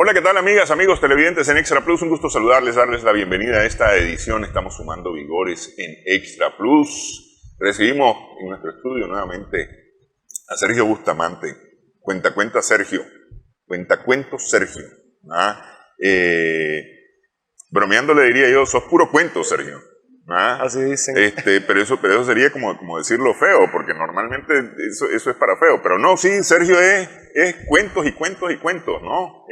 Hola, ¿qué tal amigas, amigos televidentes en Extra Plus? Un gusto saludarles, darles la bienvenida a esta edición. Estamos sumando vigores en Extra Plus. Recibimos en nuestro estudio nuevamente a Sergio Bustamante. Cuentacuentos Sergio. Bromeando le diría yo, sos puro cuento, Sergio. Así dicen. Pero eso sería como decirlo feo, porque normalmente eso es para feo. Pero no, sí, Sergio es cuentos y cuentos y cuentos, ¿no?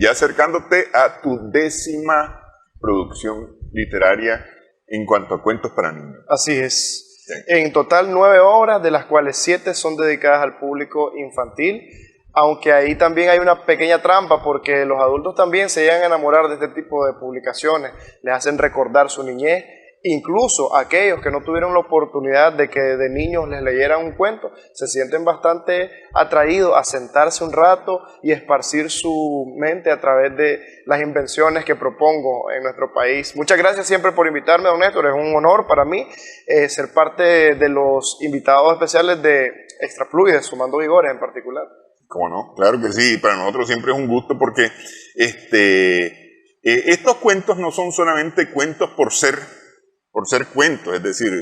Ya acercándote a tu 10ª producción literaria en cuanto a cuentos para niños. Así es. Sí. En total 9 obras, de las cuales 7 son dedicadas al público infantil, aunque ahí también hay una pequeña trampa porque los adultos también se llegan a enamorar de este tipo de publicaciones, les hacen recordar su niñez, incluso aquellos que no tuvieron la oportunidad de que de niños les leyeran un cuento, se sienten bastante atraídos a sentarse un rato y esparcir su mente a través de las invenciones que propongo en nuestro país. Muchas gracias siempre por invitarme, don Néstor, es un honor para mí ser parte de los invitados especiales de Extra Plus y de Sumando Vigores en particular. ¿Cómo no? Claro que sí, para nosotros siempre es un gusto porque estos cuentos no son solamente cuentos por ser cuentos, es decir,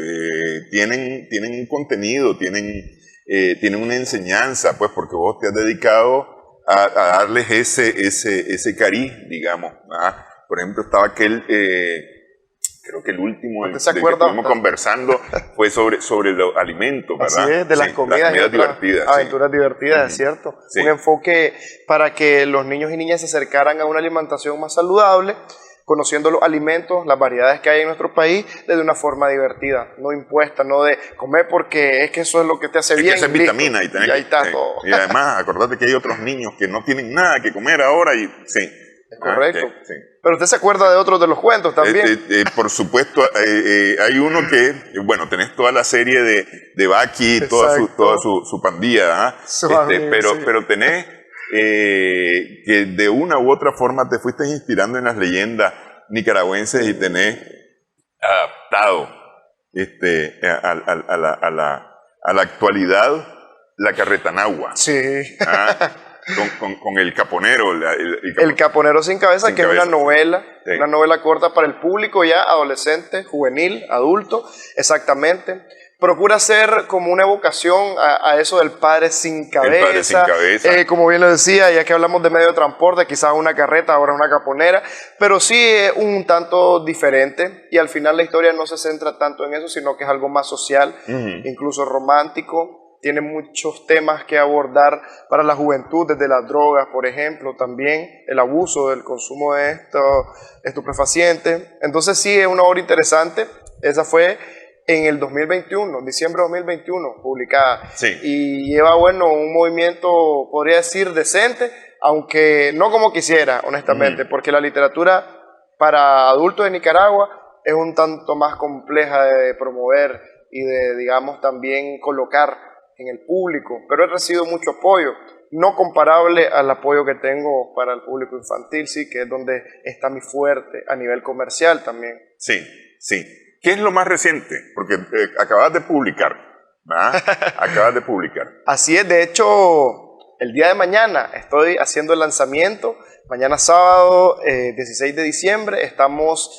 tienen un contenido, tienen una enseñanza, pues porque vos te has dedicado a darles ese cariz, digamos. Por ejemplo, estaba aquel, creo que el último del que estuvimos conversando fue sobre los alimentos, ¿verdad? Así es, de las comidas divertidas. Aventuras divertidas, es cierto. Sí. Un enfoque para que los niños y niñas se acercaran a una alimentación más saludable, conociendo los alimentos, las variedades que hay en nuestro país, desde una forma divertida, no impuesta, no de comer porque es que eso es lo que te hace bien. Que eso es vitamina y ahí está todo. Y además, acordate que hay otros niños que no tienen nada que comer ahora y sí. Es correcto. Sí. Pero usted se acuerda de otros de los cuentos también. Por supuesto, hay uno que, bueno, tenés toda la serie de Baki, toda su pandilla, pero tenés que de una u otra forma te fuiste inspirando en las leyendas nicaragüenses y tenés adaptado a la actualidad la Carretanagua. Sí. Con el caponero. El caponero sin cabeza, que es una novela, sí. Una novela corta para el público ya adolescente, juvenil, adulto, exactamente. Procura ser como una evocación a eso del padre sin cabeza. El padre sin cabeza. Como bien lo decía, ya que hablamos de medio de transporte, quizás una carreta, ahora una caponera, pero sí es un tanto diferente y al final la historia no se centra tanto en eso, sino que es algo más social, incluso romántico. Tiene muchos temas que abordar para la juventud, desde las drogas, por ejemplo, también el abuso del consumo de estos estupefacientes. Entonces sí, es una obra interesante. Esa fue en el 2021, diciembre de 2021, publicada. Sí. Y lleva, bueno, un movimiento, podría decir, decente, aunque no como quisiera, honestamente, porque la literatura para adultos de Nicaragua es un tanto más compleja de promover y de, digamos, también colocar en el público, pero he recibido mucho apoyo, no comparable al apoyo que tengo para el público infantil, sí, que es donde está mi fuerte a nivel comercial también. Sí. ¿Qué es lo más reciente? Porque acabas de publicar, ¿verdad? Acabas de publicar. Así es, de hecho, el día de mañana estoy haciendo el lanzamiento, mañana sábado 16 de diciembre, estamos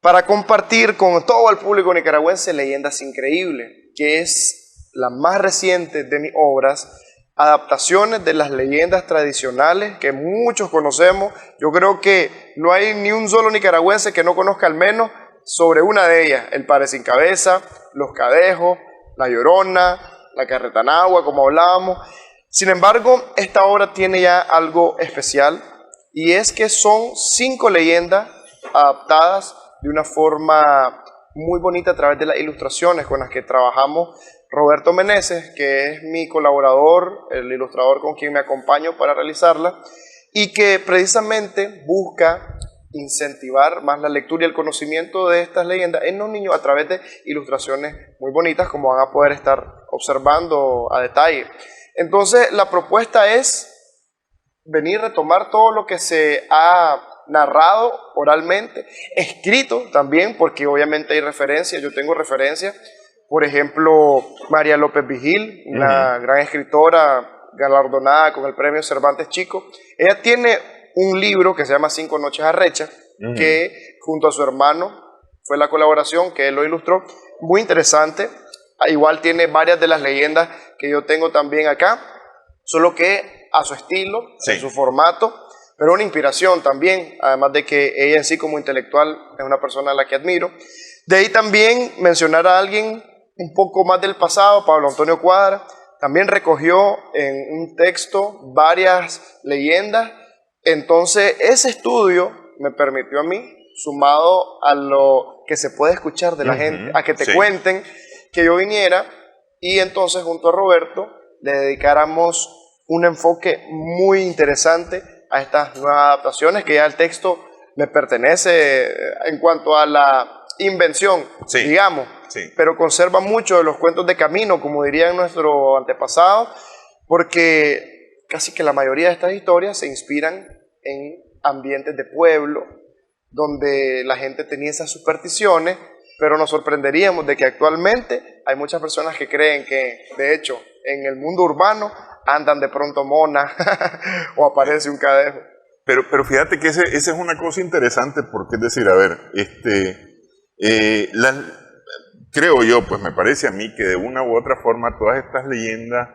para compartir con todo el público nicaragüense Leyendas Increíbles, que es la más reciente de mis obras, adaptaciones de las leyendas tradicionales que muchos conocemos. Yo creo que no hay ni un solo nicaragüense que no conozca al menos sobre una de ellas: el padre sin cabeza, los cadejos, la llorona, la Carretanagua, como hablábamos. Sin embargo, esta obra tiene ya algo especial, y es que son 5 leyendas adaptadas de una forma muy bonita a través de las ilustraciones con las que trabajamos Roberto Meneses, que es mi colaborador, el ilustrador con quien me acompaño para realizarla, y que precisamente busca incentivar más la lectura y el conocimiento de estas leyendas en los niños a través de ilustraciones muy bonitas, como van a poder estar observando a detalle. Entonces, la propuesta es venir a retomar todo lo que se ha narrado oralmente, escrito también, porque obviamente hay referencias, yo tengo referencias. Por ejemplo, María López Vigil, una gran escritora galardonada con el premio Cervantes Chico. Ella tiene un libro que se llama Cinco Noches Arrechas, que junto a su hermano fue la colaboración, que él lo ilustró. Muy interesante. Igual tiene varias de las leyendas que yo tengo también acá, solo que a su estilo, en su formato, pero una inspiración también, además de que ella en sí como intelectual es una persona a la que admiro. De ahí también mencionar a alguien un poco más del pasado, Pablo Antonio Cuadra, también recogió en un texto varias leyendas. Entonces ese estudio me permitió a mí, sumado a lo que se puede escuchar de la gente, a que te cuenten, que yo viniera y entonces junto a Roberto le dedicáramos un enfoque muy interesante a estas nuevas adaptaciones, que ya el texto me pertenece en cuanto a la invención, digamos, pero conserva mucho de los cuentos de camino, como dirían nuestros antepasados, porque casi que la mayoría de estas historias se inspiran en ambientes de pueblo, donde la gente tenía esas supersticiones, pero nos sorprenderíamos de que actualmente hay muchas personas que creen que, de hecho, en el mundo urbano andan de pronto monas o aparece un cadejo. Pero fíjate que esa es una cosa interesante, porque es decir, a ver, creo yo, pues me parece a mí que de una u otra forma todas estas leyendas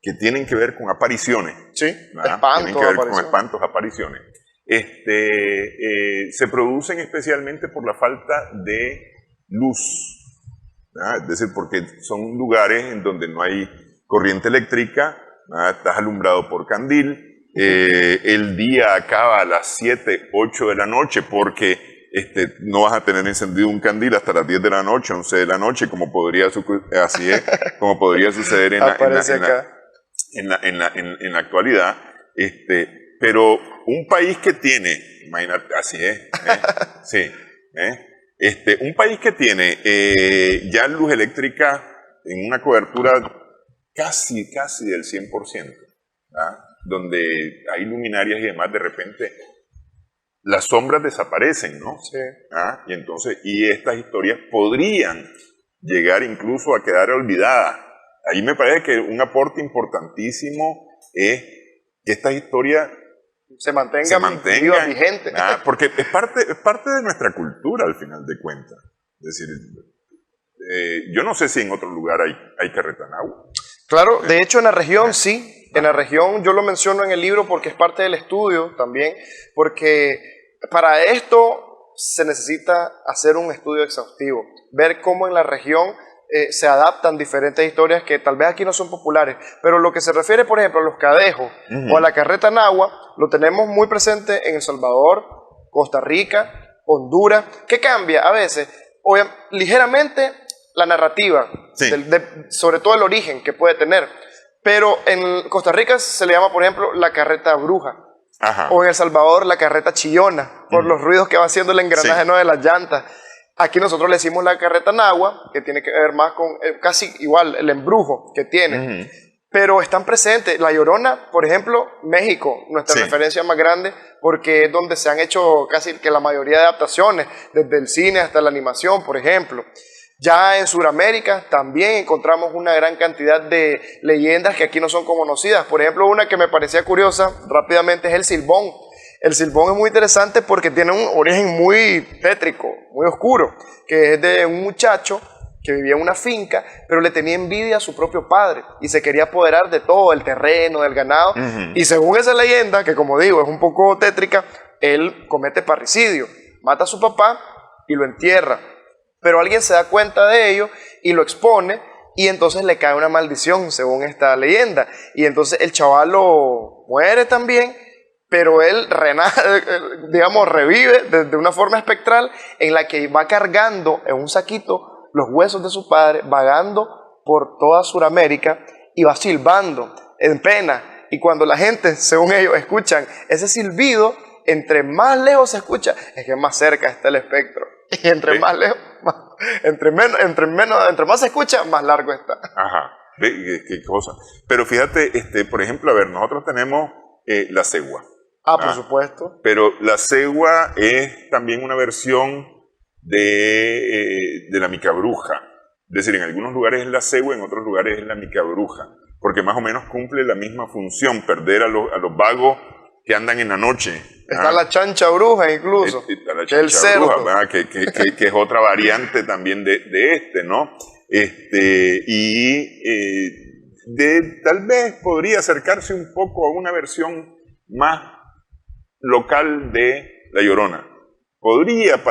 que tienen que ver con apariciones, espantos, tienen que ver con espantos, apariciones, se producen especialmente por la falta de luz, es decir, porque son lugares en donde no hay corriente eléctrica, estás alumbrado por candil, el día acaba a las 7, 8 de la noche porque no vas a tener encendido un candil hasta las 10 de la noche, 11 de la noche, como podría, como podría suceder en la actualidad. Pero un país que tiene, imagínate, así es, un país que tiene ya luz eléctrica en una cobertura casi del 100%, donde hay luminarias y demás, de repente las sombras desaparecen, ¿no? Y entonces, estas historias podrían llegar incluso a quedar olvidadas. Ahí me parece que un aporte importantísimo es que estas historias se mantengan vigentes. Porque es parte de nuestra cultura, al final de cuentas. Es decir, yo no sé si en otro lugar hay carretanagua. Claro, de hecho en la región sí. En la región yo lo menciono en el libro porque es parte del estudio también, porque para esto se necesita hacer un estudio exhaustivo, ver cómo en la región se adaptan diferentes historias que tal vez aquí no son populares, pero lo que se refiere, por ejemplo, a los cadejos o a la carreta nahua, lo tenemos muy presente en El Salvador, Costa Rica, Honduras. ¿Qué cambia a veces? Ligeramente la narrativa, sobre todo el origen que puede tener, pero en Costa Rica se le llama, por ejemplo, la carreta bruja, o en El Salvador la carreta chillona, por los ruidos que va haciendo el engranaje de las llantas. Aquí nosotros le decimos la carreta nahua, que tiene que ver más con casi igual el embrujo que tiene. Pero están presentes. La Llorona, por ejemplo, México, nuestra referencia más grande, porque es donde se han hecho casi que la mayoría de adaptaciones, desde el cine hasta la animación, por ejemplo. Ya en Sudamérica también encontramos una gran cantidad de leyendas que aquí no son conocidas. Por ejemplo, una que me parecía curiosa rápidamente es el Silbón. El Silbón es muy interesante porque tiene un origen muy tétrico, muy oscuro, que es de un muchacho que vivía en una finca, pero le tenía envidia a su propio padre y se quería apoderar de todo, el terreno, del ganado. Y según esa leyenda, que como digo es un poco tétrica, él comete parricidio, mata a su papá y lo entierra. Pero alguien se da cuenta de ello y lo expone, y entonces le cae una maldición, según esta leyenda. Y entonces el chavalo muere también, pero él revive de una forma espectral en la que va cargando en un saquito los huesos de su padre, vagando por toda Sudamérica y va silbando en pena. Y cuando la gente, según ellos, escuchan ese silbido, entre más lejos se escucha, es que más cerca está el espectro. Y entre más lejos, entre más se escucha, más largo está. Ajá, qué cosa. Pero fíjate, por ejemplo, a ver, nosotros tenemos la cegua. Por supuesto. Pero la cegua es también una versión de la micabruja. Es decir, en algunos lugares es la cegua, en otros lugares es la micabruja. porque más o menos cumple la misma función, perder a los vagos que andan en la noche. Está la chancha bruja incluso, Está la que el chancha cerdo. bruja, ¿verdad? Que es otra variante también de este, ¿no? Tal vez podría acercarse un poco a una versión más local de La Llorona. Podría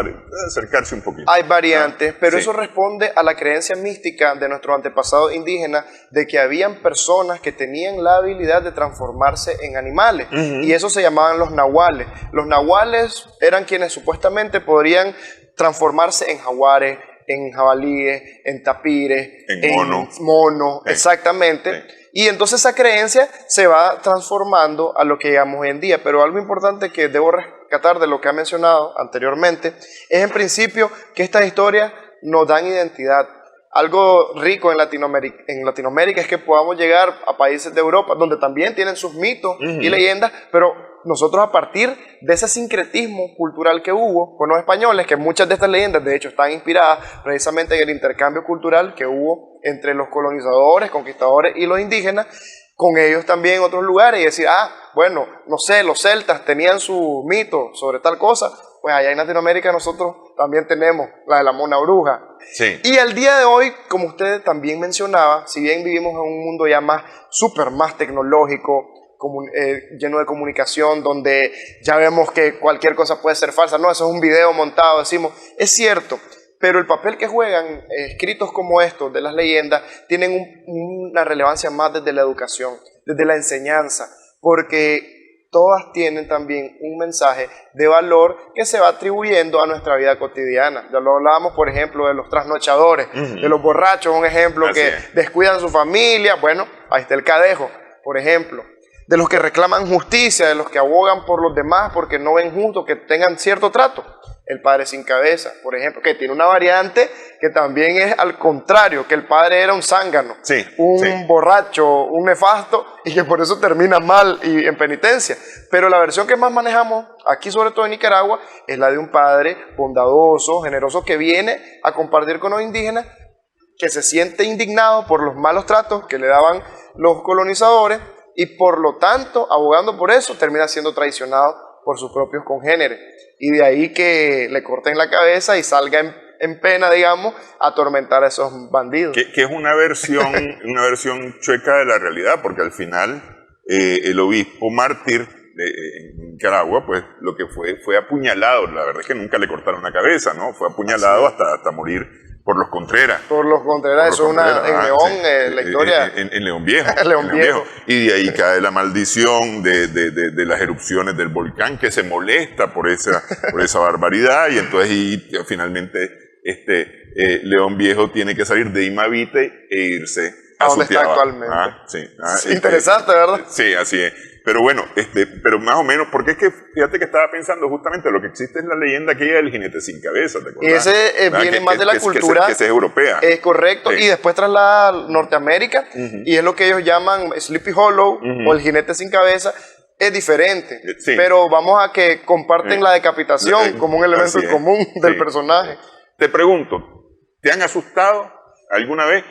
acercarse un poquito. Hay variantes, pero sí. eso responde a la creencia mística de nuestros antepasados indígenas de que habían personas que tenían la habilidad de transformarse en animales, y eso se llamaban los nahuales. Los nahuales eran quienes supuestamente podrían transformarse en jaguares, en jabalíes, en tapires, en mono, exactamente. Sí. Y entonces esa creencia se va transformando a lo que llegamos hoy en día. Pero algo importante que debo rescatar de lo que ha mencionado anteriormente es en principio que estas historias nos dan identidad. Algo rico en Latinoamérica es que podamos llegar a países de Europa donde también tienen sus mitos y leyendas, pero nosotros a partir de ese sincretismo cultural que hubo con los españoles, que muchas de estas leyendas de hecho están inspiradas precisamente en el intercambio cultural que hubo entre los colonizadores, conquistadores y los indígenas, con ellos también en otros lugares, y decir, bueno, no sé, los celtas tenían su mito sobre tal cosa, pues allá en Latinoamérica nosotros también tenemos la de la mona bruja. Sí. Y al día de hoy, como usted también mencionaba, si bien vivimos en un mundo ya más tecnológico, lleno de comunicación, donde ya vemos que cualquier cosa puede ser falsa, no, eso es un video montado, decimos, es cierto, pero el papel que juegan escritos como estos de las leyendas tienen una relevancia más desde la educación, desde la enseñanza, porque todas tienen también un mensaje de valor que se va atribuyendo a nuestra vida cotidiana. Ya lo hablábamos, por ejemplo, de los trasnochadores, de los borrachos, un ejemplo, Así que es. descuidan su familia, bueno, ahí está el cadejo, por ejemplo. De los que reclaman justicia, de los que abogan por los demás porque no ven justo que tengan cierto trato. El padre sin cabeza, por ejemplo, que tiene una variante que también es al contrario, que el padre era un zángano, un borracho, un nefasto, y que por eso termina mal y en penitencia. Pero la versión que más manejamos aquí, sobre todo en Nicaragua, es la de un padre bondadoso, generoso, que viene a compartir con los indígenas, que se siente indignado por los malos tratos que le daban los colonizadores, y por lo tanto, abogando por eso, termina siendo traicionado por sus propios congéneres. Y de ahí que le corten la cabeza y salga en pena, digamos, a atormentar a esos bandidos. Que es una versión chueca de la realidad, porque al final el obispo mártir en Nicaragua, pues lo que fue apuñalado. La verdad es que nunca le cortaron la cabeza, ¿no? Fue apuñalado hasta morir por los Contreras. Por los Contreras, eso es en León, la historia. En León Viejo. León Viejo. Y de ahí cae la maldición de las erupciones del volcán, que se molesta por esa barbaridad, y entonces finalmente León Viejo tiene que salir de Imavite e irse a donde está Sutiaba. actualmente. Interesante, ¿verdad? Sí, así es. Pero bueno, pero más o menos, porque es que fíjate que estaba pensando justamente lo que existe es la leyenda aquella del jinete sin cabeza, ¿te acuerdas? Y ese viene más de la cultura. Que es europea. Es correcto, y después traslada a Norteamérica, y es lo que ellos llaman Sleepy Hollow, o el jinete sin cabeza. Es diferente, pero vamos a que comparten la decapitación como un elemento en común del personaje. Te pregunto, ¿te han asustado alguna vez?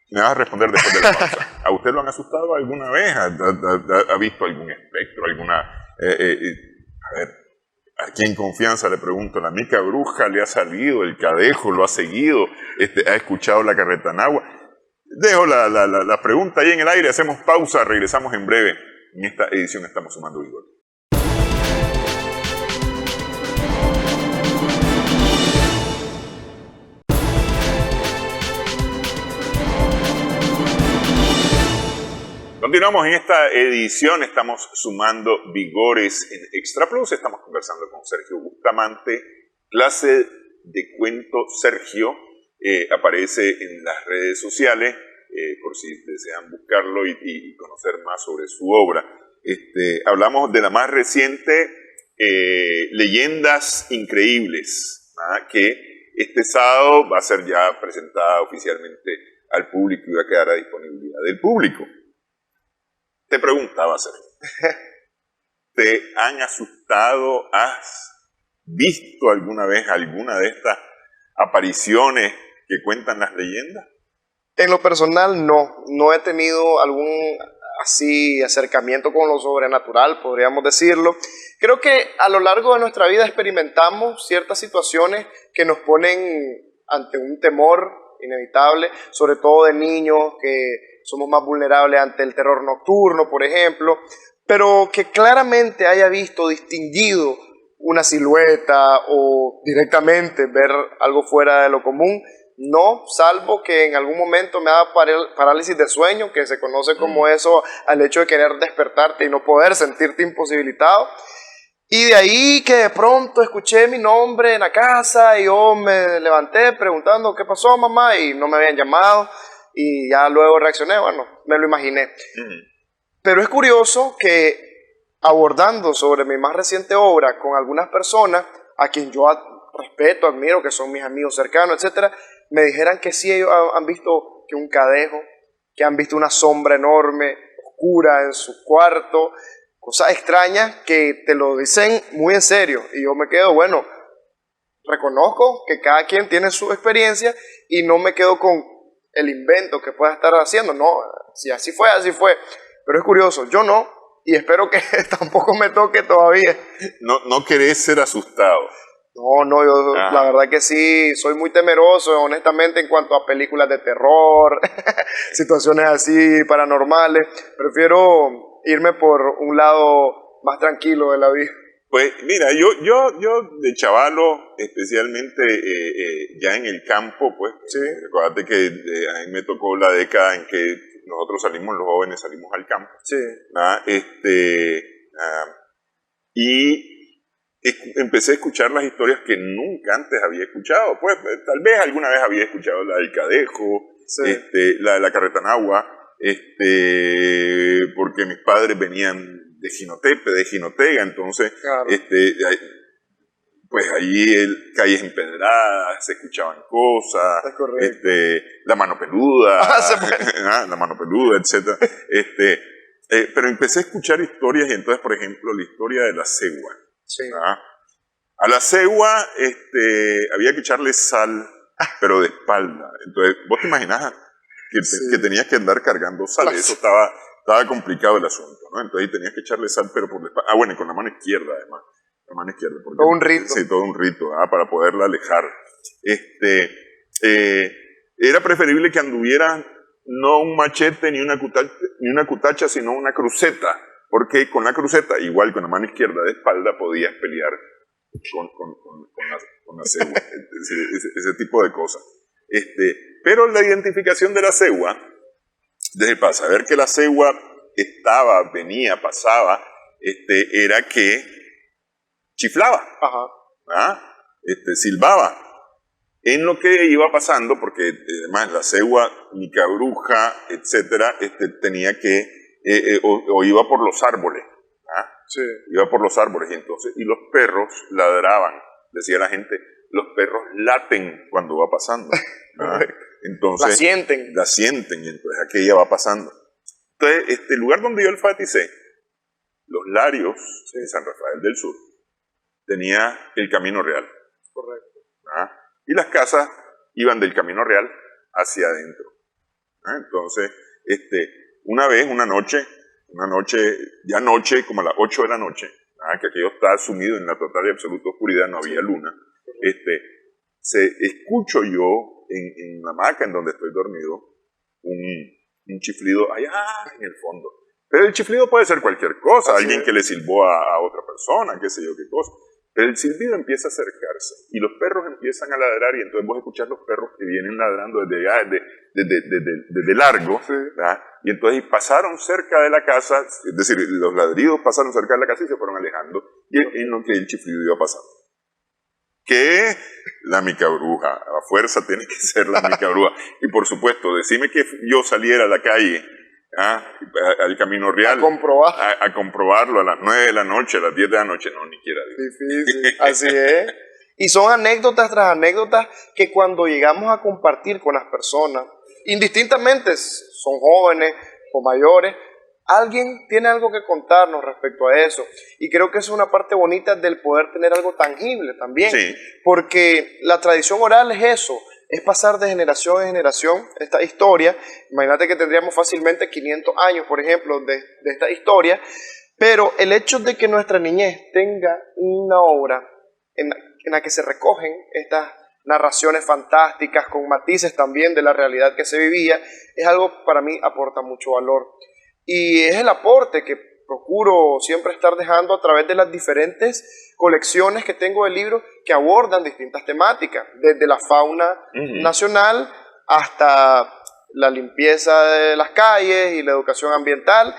Me vas a responder después de la pausa. ¿A usted lo han asustado alguna vez? ¿Ha visto algún espectro? A ver, aquí en confianza le pregunto, ¿la mica bruja le ha salido? ¿El cadejo lo ha seguido? ¿Ha escuchado la carretanagua? Dejo la pregunta ahí en el aire, hacemos pausa, regresamos en breve. En esta edición estamos sumando vigor. Continuamos en esta edición, estamos sumando vigores en Extra Plus. Estamos conversando con Sergio Bustamante, clase de cuento Sergio. Aparece en las redes sociales, por si desean buscarlo y conocer más sobre su obra. Hablamos de la más reciente, Leyendas Increíbles, que este sábado va a ser ya presentada oficialmente al público y va a quedar a disponibilidad del público. Te preguntaba, Sergio, ¿te han asustado? ¿Has visto alguna vez alguna de estas apariciones que cuentan las leyendas? En lo personal, no he tenido algún así acercamiento con lo sobrenatural, podríamos decirlo. Creo que a lo largo de nuestra vida experimentamos ciertas situaciones que nos ponen ante un temor inevitable, sobre todo de niños que somos más vulnerables ante el terror nocturno, por ejemplo, pero que claramente haya visto distinguido una silueta o directamente ver algo fuera de lo común. No, salvo que en algún momento me da parálisis de sueño, que se conoce como eso, al hecho de querer despertarte y no poder sentirte imposibilitado. Y de ahí que de pronto escuché mi nombre en la casa y yo me levanté preguntando qué pasó, mamá, y no me habían llamado y ya luego reaccioné, bueno, me lo imaginé. Pero es curioso que abordando sobre mi más reciente obra con algunas personas a quien yo respeto, admiro, que son mis amigos cercanos, etcétera, me dijeran que sí, ellos han visto que un cadejo, que han visto una sombra enorme, oscura en su cuarto, cosas extrañas que te lo dicen muy en serio. Y yo me quedo, bueno, reconozco que cada quien tiene su experiencia y no me quedo con el invento que pueda estar haciendo. No, si así fue, así fue. Pero es curioso, yo no, y espero que tampoco me toque todavía. No querés ser asustado. No, yo la verdad que sí, soy muy temeroso, honestamente, en cuanto a películas de terror, situaciones así paranormales. Prefiero irme por un lado más tranquilo de la vida. Pues mira, yo de chavalo, especialmente ya en el campo, pues, Sí. Recuérdate que a mí me tocó la década en que nosotros salimos, los jóvenes salimos al campo. Sí. Y empecé a escuchar las historias que nunca antes había escuchado. Pues tal vez alguna vez había escuchado la del Cadejo, Sí. la de la Carretanagua, porque mis padres venían de Jinotepe, de Jinotega, entonces, Claro. pues ahí calles empedradas, se escuchaban cosas, Es correcto. la mano peluda, Se puede. la mano peluda, etc. Pero empecé a escuchar historias y entonces, por ejemplo, la historia de la cegua. Sí. A la cegua había que echarle sal, pero de espalda. Entonces, vos te imaginás que tenías que andar cargando sal. Eso estaba complicado el asunto, ¿no? Entonces tenías que echarle sal, pero por la espalda. Ah, bueno, y con la mano izquierda, además. La mano izquierda. Porque, Todo un rito. Sí, todo un rito, para poderla alejar. Era preferible que anduviera no un machete ni una cutacha, sino una cruceta. Porque con la cruceta, igual con la mano izquierda de espalda, podías pelear con la cegua. ese tipo de cosas. Pero la identificación de la cegua, para saber que la cegua venía, pasaba, era que chiflaba, Ajá. silbaba en lo que iba pasando, porque además la cegua, mica bruja, etcétera, tenía que, o iba por los árboles, Sí. iba por los árboles, y los perros ladraban, decía la gente, los perros laten cuando va pasando. Entonces, La sienten. y entonces aquella va pasando. Entonces, el lugar donde yo enfaticé, Los Larios, en San Rafael del Sur, tenía el Camino Real. Correcto. Y las casas iban del Camino Real hacia adentro. Entonces, una noche, ya noche, como a las 8 de la noche, que aquello estaba sumido en la total y absoluta oscuridad, no había luna, escucho yo en la hamaca en donde estoy dormido un chiflido allá en el fondo. Pero el chiflido puede ser cualquier cosa, alguien que le silbó a otra persona, qué sé yo qué cosa. Pero el silbido empieza a acercarse y los perros empiezan a ladrar y entonces vos escuchás los perros que vienen ladrando desde largo, y entonces pasaron cerca de la casa, es decir, los ladridos pasaron cerca de la casa y se fueron alejando y en lo que el chiflido iba pasando. Que la mica bruja, a fuerza tiene que ser la mica bruja. Y por supuesto, decime que yo saliera a la calle, al Camino Real, a comprobarlo a las 9 de la noche, a las 10 de la noche, no, ni quiera Dios. Difícil, así es. Y son anécdotas tras anécdotas que cuando llegamos a compartir con las personas, indistintamente son jóvenes o mayores, alguien tiene algo que contarnos respecto a eso. Y creo que es una parte bonita del poder tener algo tangible también. Sí. Porque la tradición oral es eso, es pasar de generación en generación esta historia. Imagínate que tendríamos fácilmente 500 años, por ejemplo, de esta historia, pero el hecho de que nuestra niñez tenga una obra en la que se recogen estas narraciones fantásticas con matices también de la realidad que se vivía, es algo que para mí aporta mucho valor. Y es el aporte que procuro siempre estar dejando a través de las diferentes colecciones que tengo de libros que abordan distintas temáticas, desde la fauna nacional hasta la limpieza de las calles y la educación ambiental,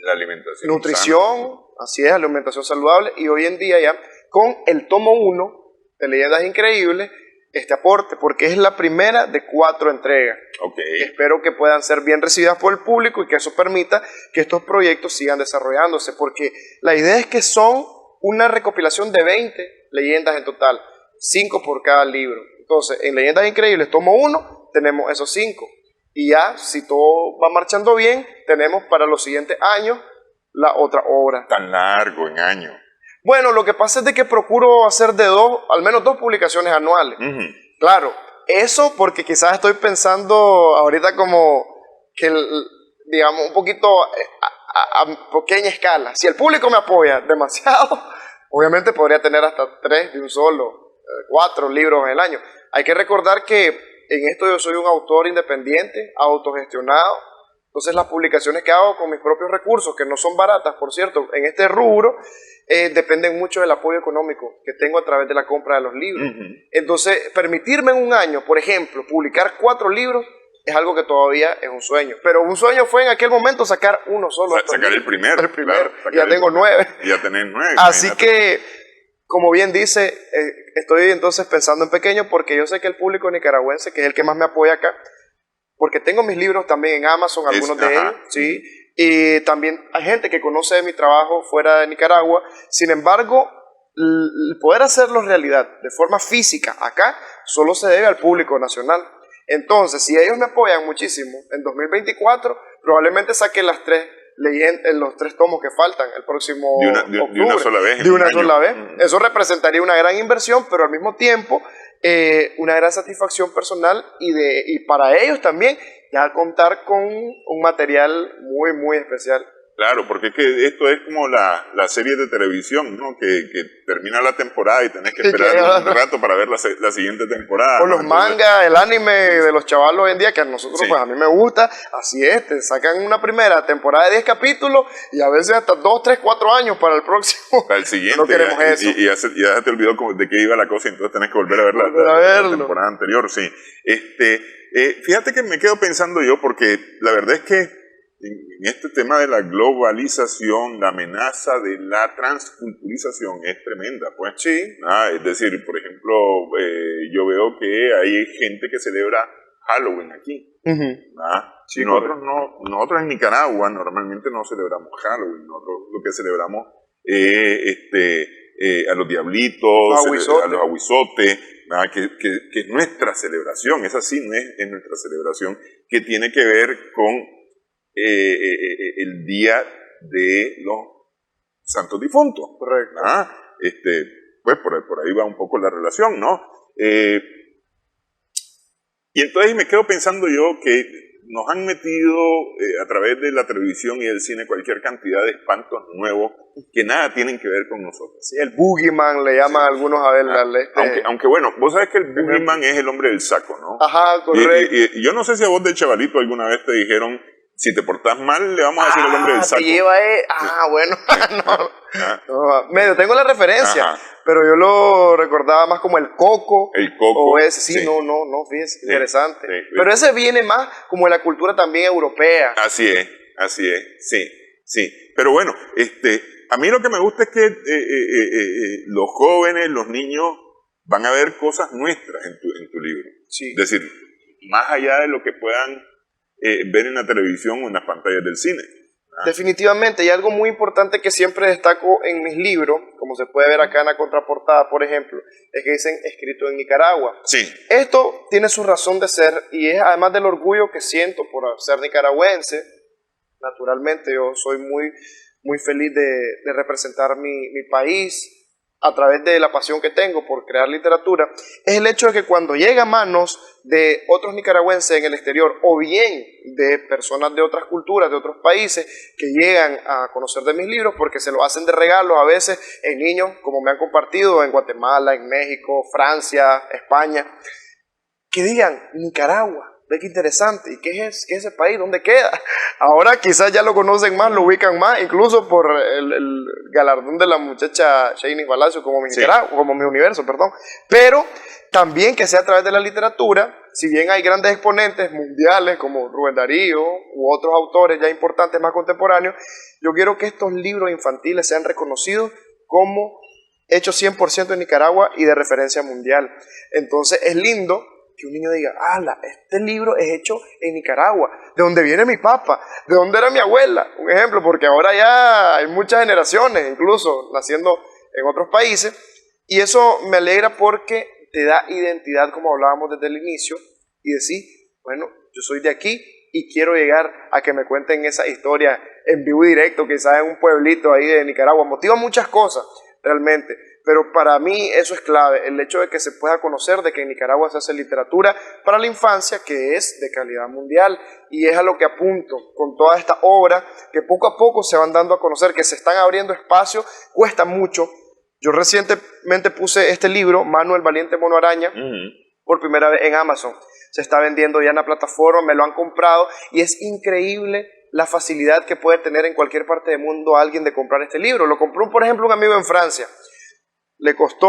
La alimentación nutrición, sana. así es, alimentación saludable, y hoy en día ya con el tomo 1 de Leyendas Increíbles, este aporte, porque es la primera de 4 entregas. Okay. Espero que puedan ser bien recibidas por el público y que eso permita que estos proyectos sigan desarrollándose, porque la idea es que son una recopilación de 20 leyendas en total, 5 por cada libro. Entonces, en Leyendas Increíbles, tomo 1, tenemos esos 5. Y ya, si todo va marchando bien, tenemos para los siguientes años la otra obra. Tan largo en años. Bueno, lo que pasa es de que procuro hacer al menos 2 publicaciones anuales. Claro, eso porque quizás estoy pensando ahorita como que, digamos, un poquito a pequeña escala. Si el público me apoya demasiado, obviamente podría tener hasta 3 de un solo, 4 libros en el año. Hay que recordar que en esto yo soy un autor independiente, autogestionado. Entonces las publicaciones que hago con mis propios recursos, que no son baratas, por cierto, en este rubro, dependen mucho del apoyo económico que tengo a través de la compra de los libros. Entonces, permitirme en un año, por ejemplo, publicar 4 libros, es algo que todavía es un sueño. Pero un sueño fue en aquel momento sacar uno solo. Sacar el primero. El primero. Claro, Ya tengo 9. Ya tenés 9. Así que, como bien dice, estoy entonces pensando en pequeño porque yo sé que el público nicaragüense, que es el que más me apoya acá, porque tengo mis libros también en Amazon, algunos de ellos, ¿sí? Y también hay gente que conoce de mi trabajo fuera de Nicaragua. Sin embargo, el poder hacerlo realidad de forma física acá solo se debe al público nacional. Entonces, si ellos me apoyan muchísimo, en 2024 probablemente saque los 3 tomos que faltan el próximo octubre. De una sola vez. De una sola vez. Eso representaría una gran inversión, pero al mismo tiempo una gran satisfacción personal y para ellos también ya contar con un material muy, muy especial. Claro, porque es que esto es como la serie de televisión, ¿no? Que termina la temporada y tenés que esperar un rato para ver la siguiente temporada. O los mangas, el anime de los chavalos hoy en día, que a nosotros, pues a mí me gusta, así es, te sacan una primera temporada de 10 capítulos y a veces hasta 2, 3, 4 años para el próximo. Para el siguiente. No queremos eso. Y ya te olvidó de qué iba la cosa y entonces tenés que volver a ver la temporada anterior, sí. Fíjate que me quedo pensando yo porque la verdad es que en este tema de la globalización, la amenaza de la transculturización es tremenda, pues. Sí. Es decir, por ejemplo, yo veo que hay gente que celebra Halloween aquí. Sí, nosotros en Nicaragua normalmente no celebramos Halloween, nosotros lo que celebramos a los diablitos, a los aguizotes, que es nuestra celebración, esa sí no es nuestra celebración, que tiene que ver con el día de los santos difuntos. Correcto. Pues por ahí va un poco la relación, ¿no? Y entonces me quedo pensando yo que nos han metido a través de la televisión y del cine cualquier cantidad de espantos nuevos que nada tienen que ver con nosotros. Sí, el Boogeyman le llaman algunos a ver. Aunque bueno, vos sabés que el Boogeyman es el hombre del saco, ¿no? Ajá, correcto. Y yo no sé si a vos de chavalito alguna vez te dijeron, si te portás mal, le vamos a decir el hombre del saco. Te lleva bueno. Medio tengo la referencia, pero yo lo recordaba más como el Coco. El Coco. O ese, sí. No, fíjese, interesante. Sí. Pero ese viene más como de la cultura también europea. Así es, sí. Pero bueno, a mí lo que me gusta es que los jóvenes, los niños, van a ver cosas nuestras en tu libro. Sí. Es decir, más allá de lo que puedan ver en la televisión o en las pantallas del cine. Definitivamente, y algo muy importante que siempre destaco en mis libros, como se puede ver acá en la contraportada, por ejemplo, es que dicen escrito en Nicaragua. Sí. Esto tiene su razón de ser y es además del orgullo que siento por ser nicaragüense. Naturalmente yo soy muy, muy feliz de representar mi país a través de la pasión que tengo por crear literatura, es el hecho de que cuando llega a manos de otros nicaragüenses en el exterior o bien de personas de otras culturas, de otros países que llegan a conocer de mis libros porque se lo hacen de regalo a veces en niños, como me han compartido en Guatemala, en México, Francia, España, que digan Nicaragua. Ve qué interesante, ¿y qué es ese país? ¿Dónde queda? Ahora quizás ya lo conocen más, lo ubican más, incluso por el galardón de la muchacha Shani Palacio como mi Nicaragua, como mi universo, perdón. Pero también que sea a través de la literatura, si bien hay grandes exponentes mundiales como Rubén Darío u otros autores ya importantes más contemporáneos, yo quiero que estos libros infantiles sean reconocidos como hechos 100% en Nicaragua y de referencia mundial. Entonces es lindo que un niño diga, este libro es hecho en Nicaragua, de donde viene mi papá, de donde era mi abuela, un ejemplo, porque ahora ya hay muchas generaciones, incluso naciendo en otros países, y eso me alegra porque te da identidad, como hablábamos desde el inicio, y decir, bueno, yo soy de aquí y quiero llegar a que me cuenten esa historia en vivo y directo, quizás en un pueblito ahí de Nicaragua. Motiva muchas cosas, realmente. Pero para mí eso es clave, el hecho de que se pueda conocer de que en Nicaragua se hace literatura para la infancia que es de calidad mundial, y es a lo que apunto con toda esta obra, que poco a poco se van dando a conocer, que se están abriendo espacios, cuesta mucho. Yo recientemente puse este libro, Manu el Valiente Mono Araña, por primera vez en Amazon. Se está vendiendo ya en la plataforma, me lo han comprado y es increíble la facilidad que puede tener en cualquier parte del mundo alguien de comprar este libro. Lo compró, por ejemplo, un amigo en Francia. Le costó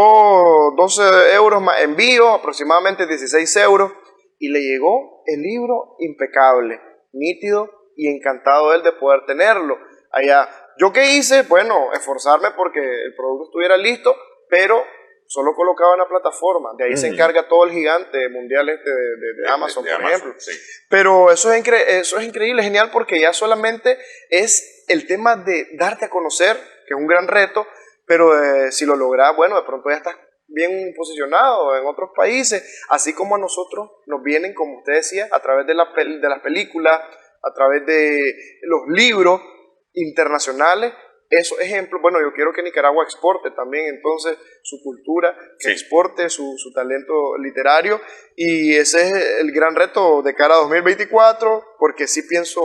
12 euros más envío, aproximadamente 16 euros, y le llegó el libro impecable, nítido, y encantado él de poder tenerlo allá. ¿Yo qué hice? Bueno, esforzarme porque el producto estuviera listo, pero solo colocaba en la plataforma. De ahí se encarga todo el gigante mundial de Amazon, por ejemplo. Sí. Pero eso es increíble, genial, porque ya solamente es el tema de darte a conocer, que es un gran reto, pero si lo logras, bueno, de pronto ya estás bien posicionado en otros países, así como a nosotros nos vienen, como usted decía, a través de las películas, a través de los libros internacionales, esos ejemplos. Bueno, yo quiero que Nicaragua exporte también entonces su cultura, que exporte su talento literario, y ese es el gran reto de cara a 2024, porque sí pienso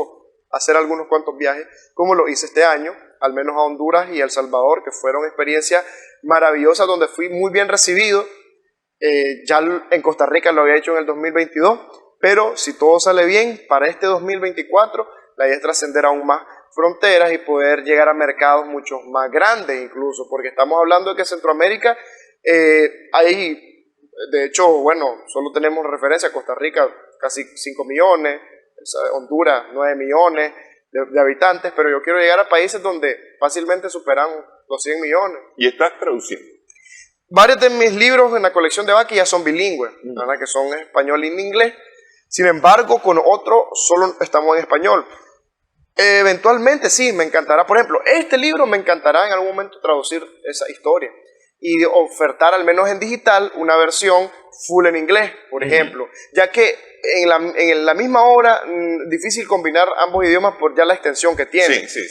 hacer algunos cuantos viajes, como lo hice este año, al menos a Honduras y a El Salvador, que fueron experiencias maravillosas, donde fui muy bien recibido. Ya en Costa Rica lo había hecho en el 2022, pero si todo sale bien, para este 2024, la idea es trascender aún más fronteras y poder llegar a mercados mucho más grandes incluso, porque estamos hablando de que Centroamérica hay, de hecho, bueno, solo tenemos referencia a Costa Rica, casi 5 millones, Honduras 9 millones de habitantes, pero yo quiero llegar a países donde fácilmente superan los 100 millones. ¿Y estás traduciendo? Varios de mis libros en la colección de Baki ya son bilingües, ¿verdad? Que son en español y en inglés. Sin embargo, con otro solo estamos en español. Eventualmente sí, me encantará, por ejemplo, este libro me encantará en algún momento traducir esa historia y ofertar al menos en digital una versión full en inglés, por ejemplo, ya que en la misma obra difícil combinar ambos idiomas por ya la extensión que tiene. Sí.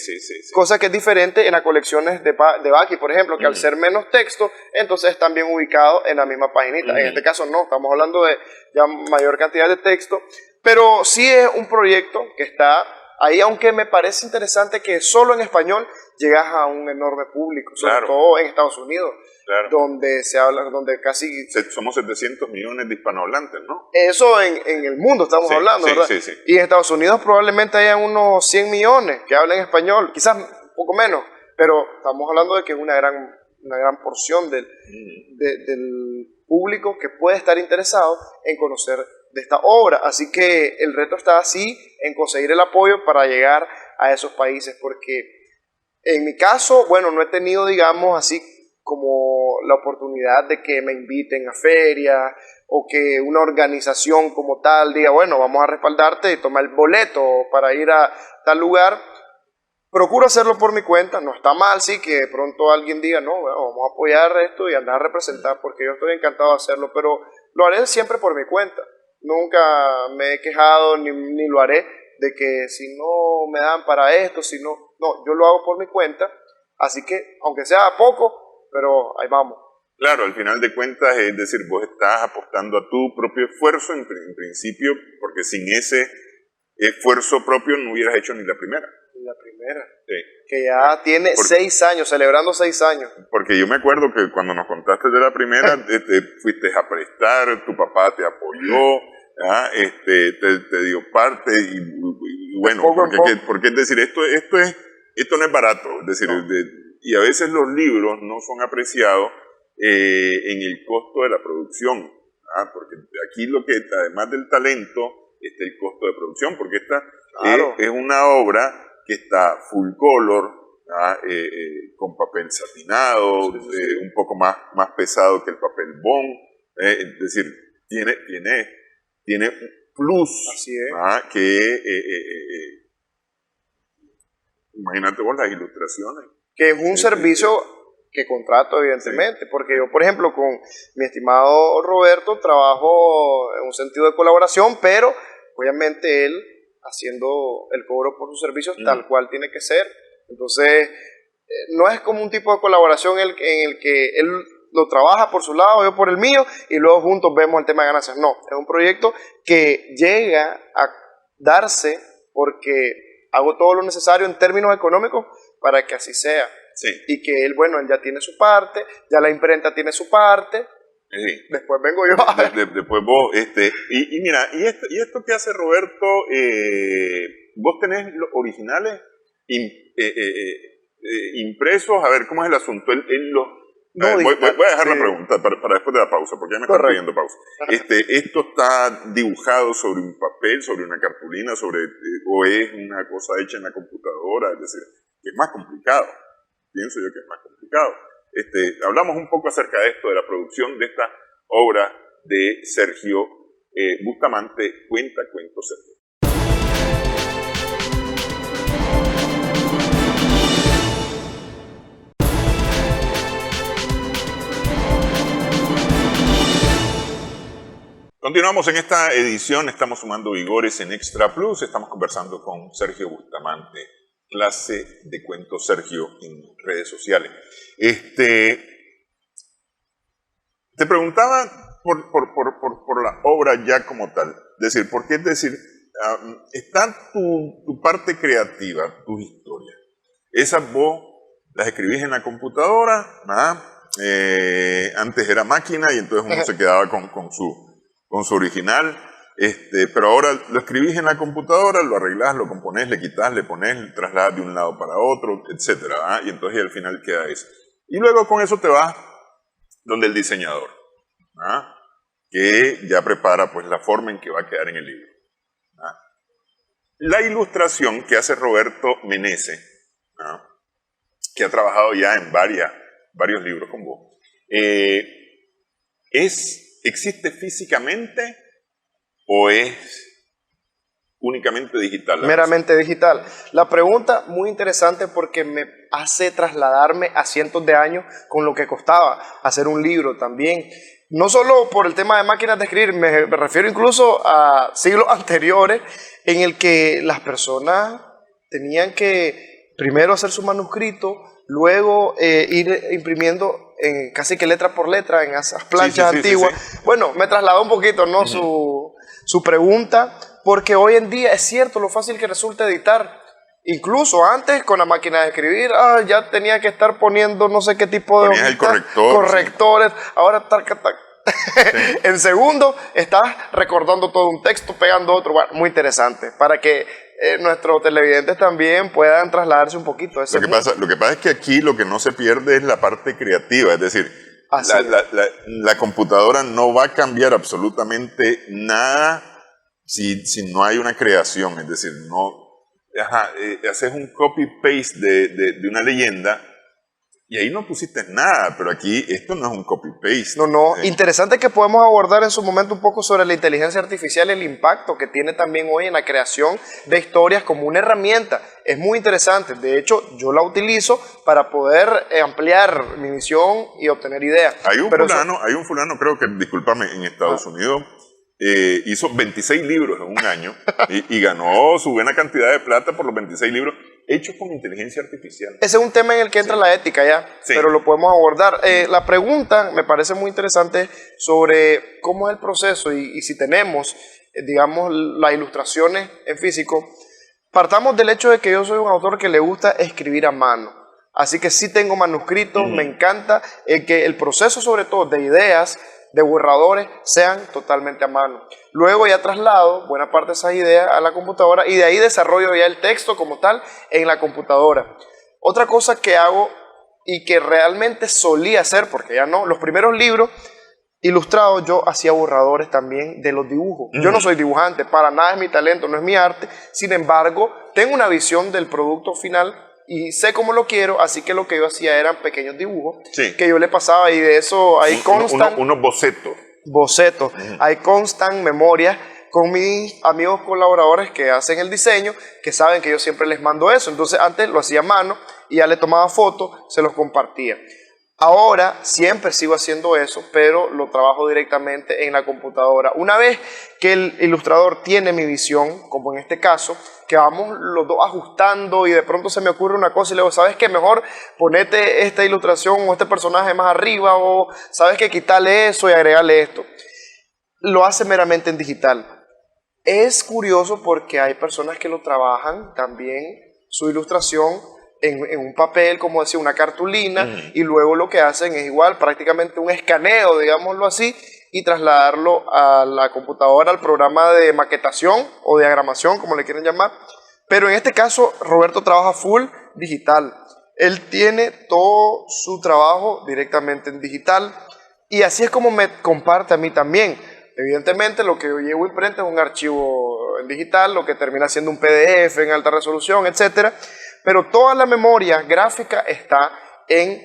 Cosa que es diferente en las colecciones de Baki, por ejemplo, que al ser menos texto, entonces están bien ubicados en la misma paginita. En este caso no, estamos hablando de ya mayor cantidad de texto, pero sí es un proyecto que está ahí, aunque me parece interesante que solo en español llegas a un enorme público, sobre todo en Estados Unidos, donde se habla, donde casi... Somos 700 millones de hispanohablantes, ¿no? Eso en el mundo estamos hablando, ¿verdad? Sí. Y en Estados Unidos probablemente haya unos 100 millones que hablan español, quizás un poco menos, pero estamos hablando de que es una gran porción del público que puede estar interesado en conocer de esta obra, así que el reto está así en conseguir el apoyo para llegar a esos países, porque en mi caso, bueno, no he tenido, digamos, así como la oportunidad de que me inviten a ferias o que una organización como tal diga, bueno, vamos a respaldarte y tomar el boleto para ir a tal lugar. Procuro hacerlo por mi cuenta, no está mal, sí, que de pronto alguien diga, no, bueno, vamos a apoyar esto y andar a representar, porque yo estoy encantado de hacerlo, pero lo haré siempre por mi cuenta. Nunca me he quejado ni lo haré de que si no me dan para esto, si no, yo lo hago por mi cuenta, así que aunque sea poco, pero ahí vamos. Claro, al final de cuentas, es decir, vos estás apostando a tu propio esfuerzo en principio, porque sin ese esfuerzo propio no hubieras hecho ni la primera. La primera. Sí. Que ya tiene 6 años, celebrando 6 años. Porque yo me acuerdo que cuando nos contaste de la primera, fuiste a prestar, tu papá te apoyó, te dio parte, y bueno, porque es decir, esto no es barato, es decir, no. Y a veces los libros no son apreciados en el costo de la producción, porque aquí lo que, además del talento, está el costo de producción, porque esta claro. es una obra que está full color, con papel satinado, sí. Un poco más pesado que el papel bond, es decir, tiene un plus. Así es. Que imagínate vos las ilustraciones. Que es un servicio que contrato, evidentemente, sí. Porque yo, por ejemplo, con mi estimado Roberto, trabajo en un sentido de colaboración, pero obviamente él haciendo el cobro por sus servicios tal cual tiene que ser. Entonces, no es como un tipo de colaboración en el que él lo trabaja por su lado, yo por el mío, y luego juntos vemos el tema de ganancias. No, es un proyecto que llega a darse porque hago todo lo necesario en términos económicos para que así sea. Sí. Y que él, bueno, él ya tiene su parte, ya la imprenta tiene su parte. Sí. Después vengo yo. Después vos, y mira, y esto que hace Roberto, vos tenés los originales impresos, a ver, ¿cómo es el asunto? Él voy a dejar la pregunta para después de la pausa, porque ya me están pidiendo pausa. ¿Esto está dibujado sobre un papel, sobre una cartulina, o es una cosa hecha en la computadora? Es decir, que es más complicado, pienso yo que es más complicado. Hablamos un poco acerca de esto, de la producción de esta obra de Sergio Bustamante, Cuenta Cuentos Sergio. Continuamos en esta edición, estamos sumando vigores en Extra Plus, estamos conversando con Sergio Bustamante, clase de cuentos Sergio en redes sociales. Te preguntaba por la obra ya como tal, es decir, porque es decir, está tu parte creativa, tus historias. Esas vos las escribís en la computadora, antes era máquina y entonces uno se quedaba con su original, pero ahora lo escribís en la computadora, lo arreglás, lo componés, le quitas, le pones, trasladas de un lado para otro, etcétera, y entonces al final queda eso. Y luego con eso te vas donde el diseñador, que ya prepara pues la forma en que va a quedar en el libro. La ilustración que hace Roberto Menezes, que ha trabajado ya en varios libros con vos, ¿existe físicamente o es únicamente digital? Meramente digital. La pregunta muy interesante porque me hace trasladarme a cientos de años con lo que costaba hacer un libro también. No solo por el tema de máquinas de escribir, me refiero incluso a siglos anteriores en el que las personas tenían que primero hacer su manuscrito, luego ir imprimiendo casi que letra por letra en esas planchas antiguas. Sí. Bueno, me trasladó un poquito, ¿no? Su pregunta, porque hoy en día es cierto lo fácil que resulta editar. Incluso antes con la máquina de escribir, ya tenía que estar poniendo no sé qué tipo de correctores. Sí. Ahora sí. En segundo estás recordando todo un texto, pegando otro. Bueno, muy interesante para que nuestros televidentes también puedan trasladarse un poquito a ese mundo. Lo que pasa es que aquí lo que no se pierde es la parte creativa, es decir, la computadora no va a cambiar absolutamente nada si no hay una creación, es decir, haces un copy-paste de una leyenda y ahí no pusiste nada, pero aquí esto no es un copy-paste. No. Interesante que podemos abordar en su momento un poco sobre la inteligencia artificial y el impacto que tiene también hoy en la creación de historias como una herramienta. Es muy interesante, de hecho yo la utilizo para poder ampliar mi visión y obtener ideas. Hay un fulano, creo que, discúlpame, en Estados Unidos, hizo 26 libros en un año y ganó su buena cantidad de plata por los 26 libros hechos con inteligencia artificial. Ese es un tema en el que entra la ética ya, Sí. pero lo podemos abordar. La pregunta me parece muy interesante sobre cómo es el proceso y si tenemos, digamos, las ilustraciones en físico. Partamos del hecho de que yo soy un autor que le gusta escribir a mano. Así que sí tengo manuscritos, me encanta que el proceso sobre todo de ideas, de borradores, sean totalmente a mano. Luego ya traslado buena parte de esas ideas a la computadora y de ahí desarrollo ya el texto como tal en la computadora. Otra cosa que hago y que realmente solía hacer, porque ya no, los primeros libros ilustrados yo hacía borradores también de los dibujos. Yo no soy dibujante, para nada es mi talento, no es mi arte, sin embargo tengo una visión del producto final y sé cómo lo quiero, así que lo que yo hacía eran pequeños dibujos Sí. que yo le pasaba y de eso ahí constan Unos bocetos. bocetos, ahí constan memorias con mis amigos colaboradores que hacen el diseño, que saben que yo siempre les mando eso. Entonces antes lo hacía a mano y ya le tomaba fotos, se los compartía. Ahora siempre sigo haciendo eso, pero lo trabajo directamente en la computadora. Una vez que el ilustrador tiene mi visión, como en este caso, que vamos los dos ajustando y de pronto se me ocurre una cosa y le digo, ¿sabes qué? Mejor ponete esta ilustración o este personaje más arriba, o ¿sabes qué? Quitarle eso y agregarle esto. Lo hace meramente en digital. Es curioso porque hay personas que lo trabajan también, su ilustración, en un papel, como decía, una cartulina, y luego lo que hacen es igual, prácticamente un escaneo, digámoslo así, y trasladarlo a la computadora, al programa de maquetación o diagramación, como le quieren llamar. Pero en este caso, Roberto trabaja full digital. Él tiene todo su trabajo directamente en digital, y así es como me comparte a mí también. Evidentemente, lo que yo llevo imprenta es un archivo en digital, lo que termina siendo un PDF en alta resolución, etcétera. Pero toda la memoria gráfica está en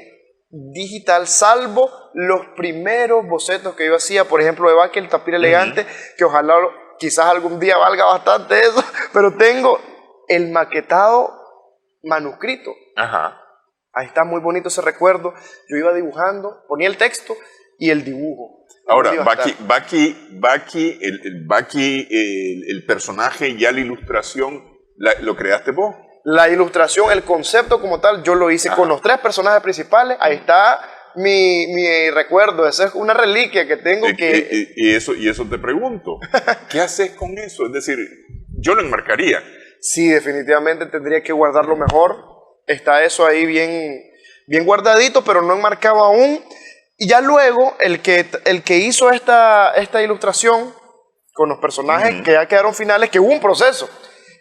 digital, salvo los primeros bocetos que yo hacía, por ejemplo, de Baki, el tapir elegante, que ojalá quizás algún día valga bastante eso, pero tengo el maquetado manuscrito. Ajá. Ahí está muy bonito ese recuerdo. Yo iba dibujando, ponía el texto y el dibujo. Ahora, Iba a estar. Baki, el personaje, ya la ilustración, ¿lo creaste vos? La ilustración, el concepto como tal, yo lo hice con los 3 personajes principales. Ahí está mi recuerdo. Esa es una reliquia que tengo que... Y eso te pregunto. ¿Qué haces con eso? Es decir, yo lo enmarcaría. Sí, definitivamente tendría que guardarlo mejor. Está eso ahí bien, bien guardadito, pero no enmarcado aún. Y ya luego, el que hizo esta ilustración con los personajes que ya quedaron finales, que hubo un proceso,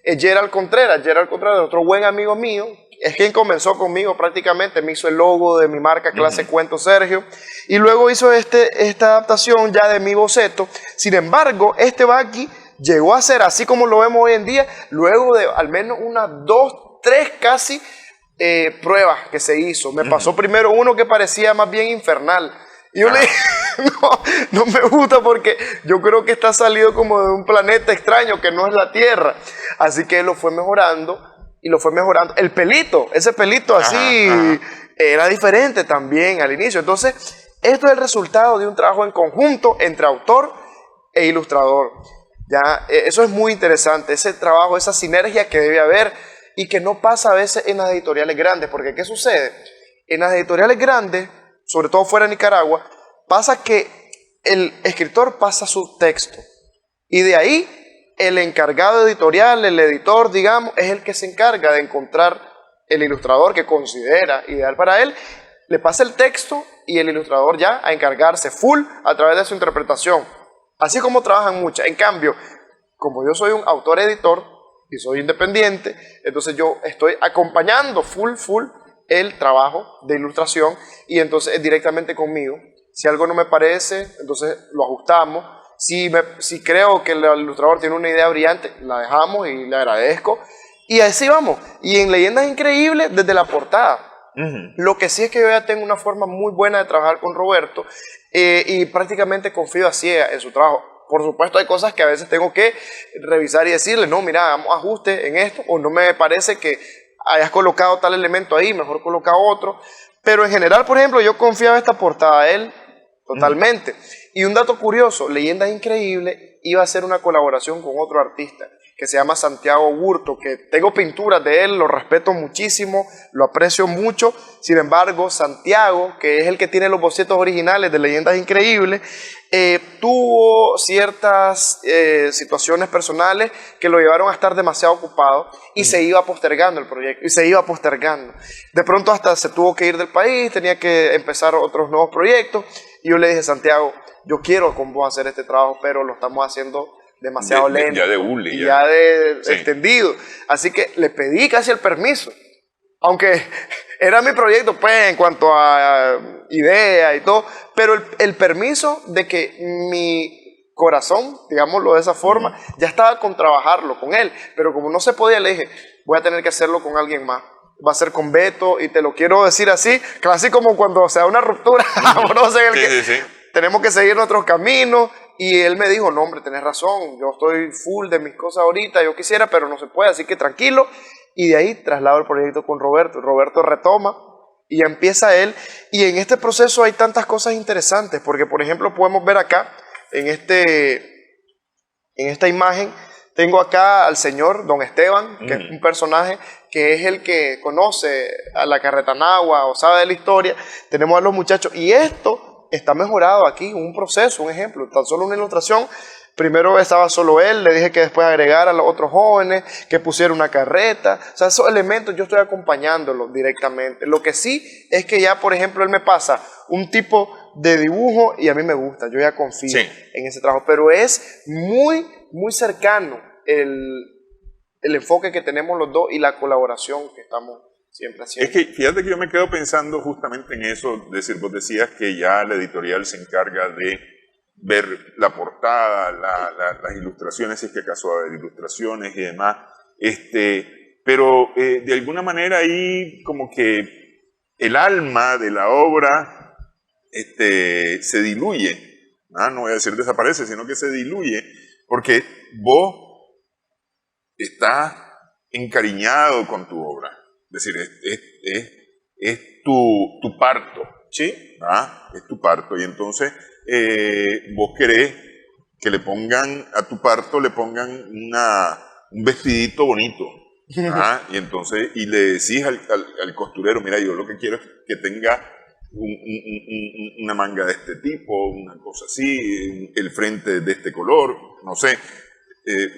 es Gerald Contreras. Gerald Contreras, otro buen amigo mío, es quien comenzó conmigo prácticamente, me hizo el logo de mi marca Clase Cuento Sergio, y luego hizo esta adaptación ya de mi boceto. Sin embargo, este Baki llegó a ser, así como lo vemos hoy en día, luego de al menos unas 2, 3 casi pruebas que se hizo. Me pasó primero uno que parecía más bien infernal. Y yo le dije, no me gusta porque yo creo que está salido como de un planeta extraño que no es la Tierra. Así que él lo fue mejorando y lo fue mejorando. El pelito, ese pelito así, era diferente también al inicio. Entonces, esto es el resultado de un trabajo en conjunto entre autor e ilustrador. Ya, eso es muy interesante, ese trabajo, esa sinergia que debe haber y que no pasa a veces en las editoriales grandes. Porque ¿qué sucede? En las editoriales grandes, sobre todo fuera de Nicaragua, pasa que el escritor pasa su texto y de ahí el encargado editorial, el editor, digamos, es el que se encarga de encontrar el ilustrador que considera ideal para él, le pasa el texto y el ilustrador ya a encargarse full a través de su interpretación. Así como trabajan muchas. En cambio, como yo soy un autor-editor y soy independiente, entonces yo estoy acompañando full el trabajo de ilustración y entonces es directamente conmigo. Si algo no me parece, entonces lo ajustamos. Si creo que el ilustrador tiene una idea brillante, la dejamos y le agradezco. Y así vamos. Y en Leyendas Increíbles, desde la portada. Lo que sí es que yo ya tengo una forma muy buena de trabajar con Roberto y prácticamente confío a ciegas en su trabajo. Por supuesto hay cosas que a veces tengo que revisar y decirle, no, mira, hagamos ajuste en esto, o no me parece que hayas colocado tal elemento ahí, mejor coloca otro. Pero en general, por ejemplo, yo confiaba esta portada a él totalmente. Y un dato curioso, Leyendas Increíbles iba a hacer una colaboración con otro artista. que se llama Santiago Burto, que tengo pinturas de él, lo respeto muchísimo, lo aprecio mucho. Sin embargo, Santiago, que es el que tiene los bocetos originales de Leyendas Increíbles, tuvo ciertas situaciones personales que lo llevaron a estar demasiado ocupado y se iba postergando el proyecto, y se iba postergando. De pronto hasta se tuvo que ir del país, tenía que empezar otros nuevos proyectos, y yo le dije, Santiago, yo quiero con vos hacer este trabajo, pero lo estamos haciendo demasiado lento. Ya de hule. Y ya de sí. extendido. Así que le pedí casi el permiso. Aunque era mi proyecto, pues, en cuanto a idea y todo. Pero el permiso de que mi corazón, digámoslo de esa forma, ya estaba con trabajarlo con él. Pero como no se podía, le dije, voy a tener que hacerlo con alguien más. Va a ser con Beto, y te lo quiero decir así, casi como cuando se da una ruptura amorosa en el que Sí. tenemos que seguir nuestros caminos. Y él me dijo, no hombre, tenés razón, yo estoy full de mis cosas ahorita, yo quisiera, pero no se puede, así que tranquilo. Y de ahí traslado el proyecto con Roberto. Roberto retoma y empieza él. Y en este proceso hay tantas cosas interesantes, porque por ejemplo podemos ver acá, en esta imagen, tengo acá al señor Don Esteban, que es un personaje que es el que conoce a la Carretanagua o sabe de la historia. Tenemos a los muchachos, y esto está mejorado aquí, un proceso, un ejemplo, tan solo una ilustración. Primero estaba solo él, le dije que después agregara a los otros jóvenes, que pusiera una carreta. O sea, esos elementos yo estoy acompañándolo directamente. Lo que sí es que ya, por ejemplo, él me pasa un tipo de dibujo y a mí me gusta, yo ya confío en ese trabajo. Pero es muy, muy cercano el enfoque que tenemos los dos y la colaboración que estamos siempre haciendo. Es que fíjate que yo me quedo pensando justamente en eso, es decir, vos decías que ya la editorial se encarga de ver la portada, las ilustraciones, si es que acaso va a haber ilustraciones y demás, pero de alguna manera ahí como que el alma de la obra se diluye, no voy a decir desaparece, sino que se diluye, porque vos estás encariñado con tu obra. Es decir, es tu parto, ¿Sí? Es tu parto, y entonces vos querés que le pongan a tu parto, le pongan un vestidito bonito, y entonces y le decís al costurero, mira, yo lo que quiero es que tenga una manga de este tipo, una cosa así, el frente de este color, no sé.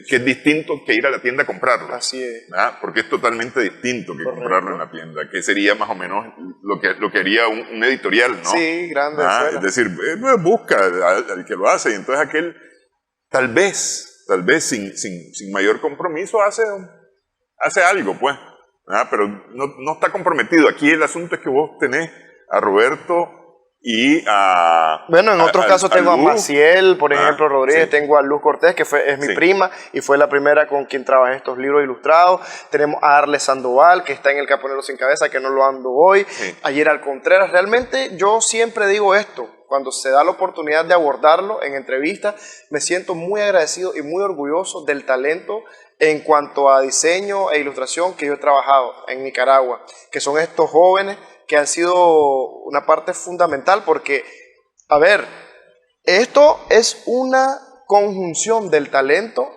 Que es distinto que ir a la tienda a comprarlo. Así es. Porque es totalmente distinto que comprarlo en la tienda, que sería más o menos lo que haría un editorial, ¿no? Sí, grande. Es decir, busca al que lo hace, y entonces aquel tal vez sin mayor compromiso hace algo, pues. Pero no está comprometido. Aquí el asunto es que vos tenés a Roberto y a... Bueno, en otros casos tengo a Maciel, por ejemplo, Rodríguez, sí. tengo a Luz Cortés, que es mi prima, y fue la primera con quien trabajé estos libros ilustrados. Tenemos a Arles Sandoval, que está en El Caponero Sin Cabeza, que no lo ando hoy. A Gerald Contreras. Realmente yo siempre digo esto, cuando se da la oportunidad de abordarlo en entrevistas, me siento muy agradecido y muy orgulloso del talento en cuanto a diseño e ilustración que yo he trabajado en Nicaragua, que son estos jóvenes que han sido una parte fundamental, porque, a ver, esto es una conjunción del talento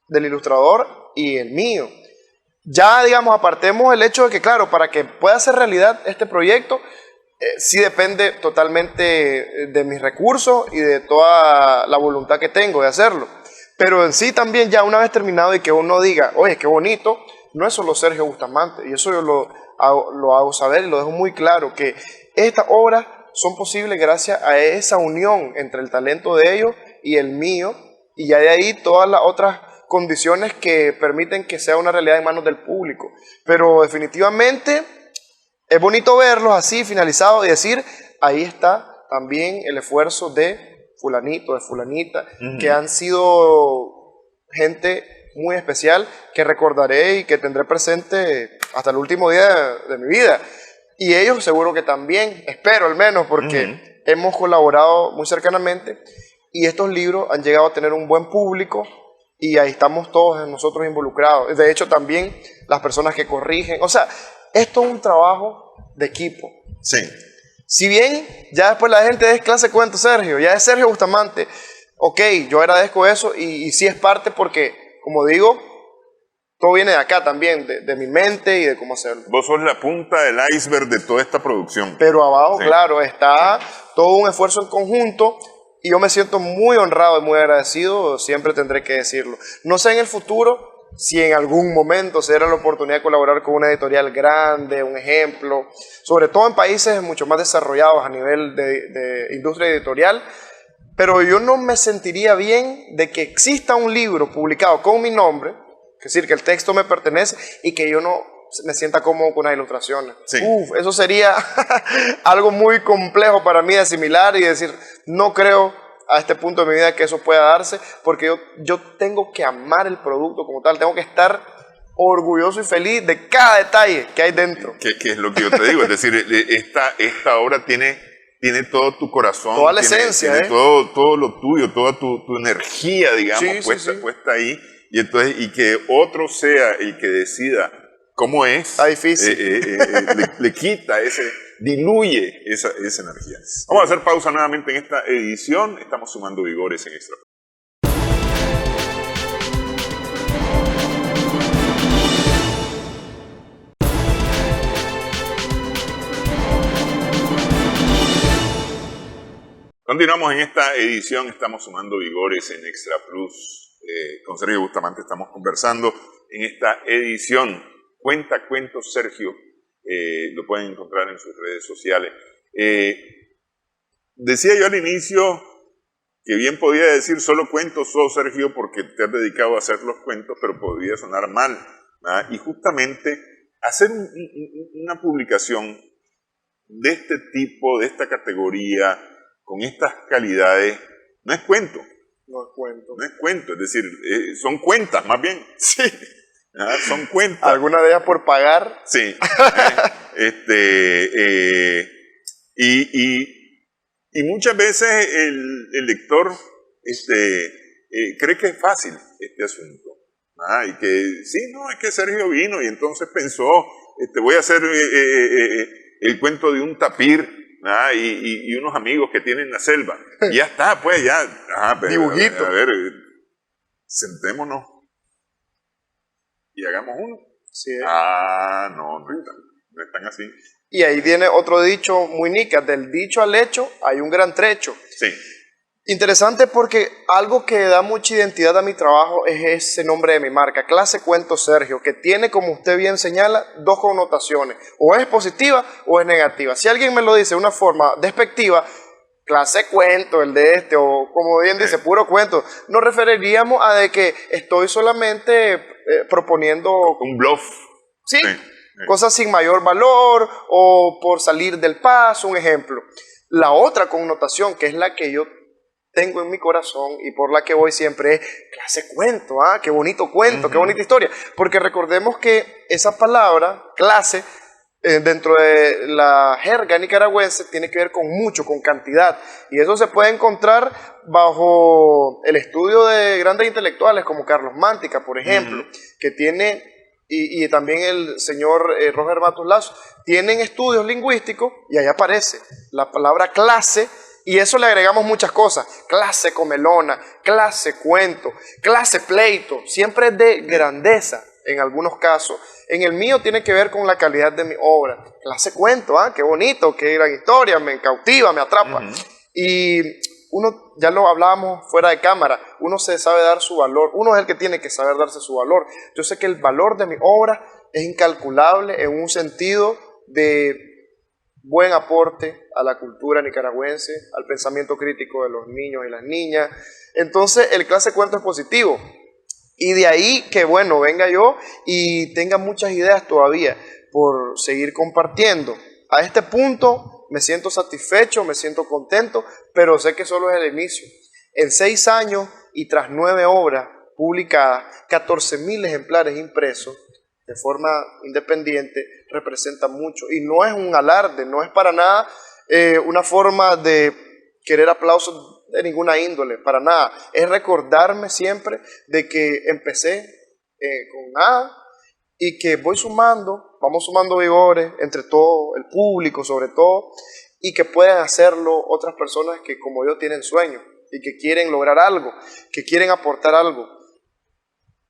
del ilustrador y el mío. Ya, digamos, apartemos el hecho de que, claro, para que pueda ser realidad este proyecto, sí depende totalmente de mis recursos y de toda la voluntad que tengo de hacerlo. Pero en sí también, ya una vez terminado y que uno diga, oye, qué bonito, no es solo Sergio Bustamante, y eso yo lo hago saber y lo dejo muy claro, que estas obras son posibles gracias a esa unión entre el talento de ellos y el mío, y ya de ahí todas las otras condiciones que permiten que sea una realidad en manos del público. Pero definitivamente es bonito verlos así finalizados y decir, ahí está también el esfuerzo de fulanito, de fulanita, que han sido gente muy especial, que recordaré y que tendré presente hasta el último día de mi vida. Y ellos seguro que también, espero al menos, porque hemos colaborado muy cercanamente y estos libros han llegado a tener un buen público y ahí estamos todos nosotros involucrados. De hecho, también las personas que corrigen. O sea, esto es un trabajo de equipo. Sí. Si bien ya después la gente es clase cuento Sergio, ya es Sergio Bustamante, ok, yo agradezco eso y sí es parte porque, como digo, todo viene de acá también, de mi mente y de cómo hacerlo. Vos sos la punta del iceberg de toda esta producción. Pero abajo, Sí. claro, está todo un esfuerzo en conjunto y yo me siento muy honrado y muy agradecido, siempre tendré que decirlo. No sé en el futuro si en algún momento se diera la oportunidad de colaborar con una editorial grande, un ejemplo, sobre todo en países mucho más desarrollados a nivel de industria editorial, pero yo no me sentiría bien de que exista un libro publicado con mi nombre, es decir, que el texto me pertenece y que yo no me sienta cómodo con las ilustraciones. Sí. Eso sería algo muy complejo para mí de asimilar y decir, no creo a este punto de mi vida que eso pueda darse, porque yo tengo que amar el producto como tal, tengo que estar orgulloso y feliz de cada detalle que hay dentro. Que es lo que yo te digo, es decir, esta obra tiene todo tu corazón, Toda la tiene esencia, todo lo tuyo, toda tu energía, digamos, Sí, sí. puesta ahí, y que otro sea el que decida cómo es, Está difícil. le quita diluye esa energía. Vamos a hacer pausa nuevamente en esta edición, estamos sumando vigores en Extra. Continuamos en esta edición, estamos sumando vigores en Extra Plus. Con Sergio Bustamante estamos conversando en esta edición. Cuenta Cuentos Sergio, lo pueden encontrar en sus redes sociales. Decía yo al inicio que bien podía decir solo cuentos sos, Sergio, porque te has dedicado a hacer los cuentos, pero podría sonar mal, ¿verdad? Y justamente hacer una publicación de este tipo, de esta categoría, con estas calidades, no es cuento. No es cuento. No es cuento, es decir, son cuentas más bien. Sí. Son cuentas. ¿Alguna de ellas por pagar? Sí. Y muchas veces el lector cree que es fácil este asunto. Y que sí, no, es que Sergio vino y entonces pensó, voy a hacer el cuento de un tapir. Y unos amigos que tienen la selva. Y ya está, pues ya. Dibujito. A ver, sentémonos y hagamos uno. Sí. No están así. Y ahí viene otro dicho muy nica, del dicho al hecho hay un gran trecho. Sí. Interesante porque algo que da mucha identidad a mi trabajo es ese nombre de mi marca, Clase Cuento Sergio, que tiene, como usted bien señala, dos connotaciones, o es positiva o es negativa. Si alguien me lo dice de una forma despectiva, clase cuento, el de o como bien dice, puro cuento, nos referiríamos a de que estoy solamente proponiendo un bluff. Sí, cosas sin mayor valor o por salir del paso, un ejemplo. La otra connotación, que es la que yo tengo en mi corazón y por la que voy siempre es clase cuento, qué bonito cuento, qué bonita historia, porque recordemos que esa palabra, clase, dentro de la jerga nicaragüense tiene que ver con mucho, con cantidad, y eso se puede encontrar bajo el estudio de grandes intelectuales como Carlos Mántica, por ejemplo, que tiene, y también el señor Roger Matos Lazo, tienen estudios lingüísticos y ahí aparece la palabra clase. Y eso le agregamos muchas cosas, clase comelona, clase cuento, clase pleito, siempre es de grandeza en algunos casos. En el mío tiene que ver con la calidad de mi obra, clase cuento, qué bonito, qué gran historia, me cautiva, me atrapa. Y uno, ya lo hablábamos fuera de cámara, uno se sabe dar su valor, uno es el que tiene que saber darse su valor. Yo sé que el valor de mi obra es incalculable en un sentido de buen aporte a la cultura nicaragüense, al pensamiento crítico de los niños y las niñas. Entonces, el clase cuento es positivo. Y de ahí que, bueno, venga yo y tenga muchas ideas todavía por seguir compartiendo. A este punto me siento satisfecho, me siento contento, pero sé que solo es el inicio. En 6 años y tras 9 obras publicadas, 14.000 ejemplares impresos, de forma independiente, representa mucho. Y no es un alarde, no es para nada una forma de querer aplausos de ninguna índole, para nada. Es recordarme siempre de que empecé con nada y que vamos sumando vigores entre todo el público, sobre todo, y que puedan hacerlo otras personas que como yo tienen sueños y que quieren lograr algo, que quieren aportar algo.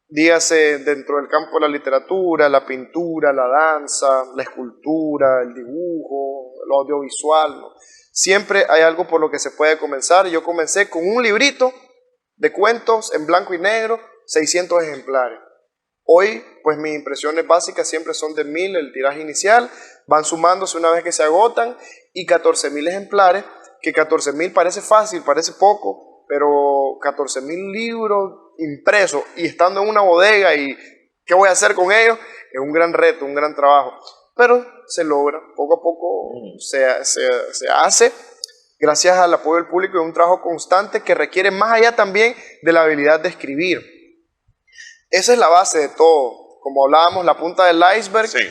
dígase dentro del campo de la literatura, la pintura, la danza, la escultura, el dibujo, lo audiovisual, ¿no? Siempre hay algo por lo que se puede comenzar. Yo comencé con un librito de cuentos en blanco y negro, 600 ejemplares. Hoy, pues mis impresiones básicas siempre son de 1000, el tiraje inicial, van sumándose una vez que se agotan, y 14.000 ejemplares, que 14.000 parece fácil, parece poco, pero 14.000 libros impresos y estando en una bodega y qué voy a hacer con ellos, es un gran reto, un gran trabajo. Pero se logra, poco a poco se hace, gracias al apoyo del público y un trabajo constante que requiere más allá también de la habilidad de escribir. Esa es la base de todo. Como hablábamos, la punta del iceberg. Sí.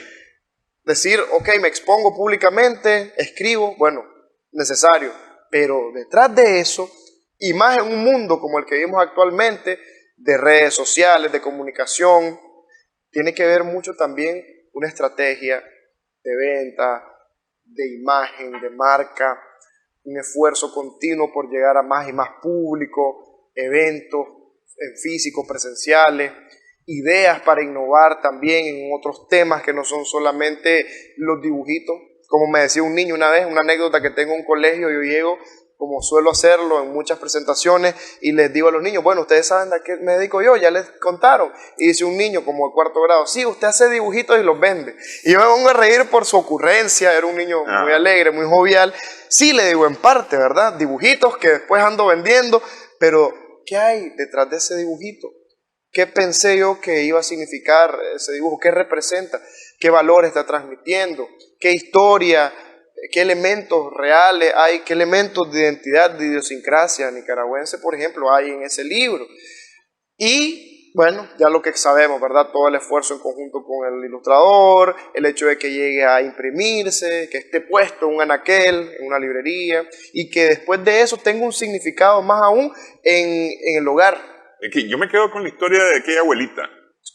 Decir, ok, me expongo públicamente, escribo, bueno, necesario. Pero detrás de eso, y más en un mundo como el que vivimos actualmente, de redes sociales, de comunicación, tiene que ver mucho también una estrategia de venta, de imagen, de marca, un esfuerzo continuo por llegar a más y más público, eventos físicos, presenciales, ideas para innovar también en otros temas que no son solamente los dibujitos. Como me decía un niño una vez, una anécdota que tengo en un colegio, yo llego, como suelo hacerlo en muchas presentaciones, y les digo a los niños, bueno, ustedes saben a qué me dedico yo, ya les contaron. Y dice un niño como de 4º grado, sí, usted hace dibujitos y los vende. Y yo me pongo a reír por su ocurrencia, era un niño muy alegre, muy jovial. Sí, le digo, en parte, ¿verdad? Dibujitos que después ando vendiendo, pero ¿qué hay detrás de ese dibujito? ¿Qué pensé yo que iba a significar ese dibujo? ¿Qué representa? ¿Qué valor está transmitiendo? ¿Qué historia? ¿Qué elementos reales hay? ¿Qué elementos de identidad, de idiosincrasia nicaragüense, por ejemplo, hay en ese libro? Y bueno, ya lo que sabemos, ¿verdad? Todo el esfuerzo en conjunto con el ilustrador, el hecho de que llegue a imprimirse, que esté puesto en un anaquel, en una librería, y que después de eso tenga un significado más aún en el hogar. Es que yo me quedo con la historia de aquella abuelita.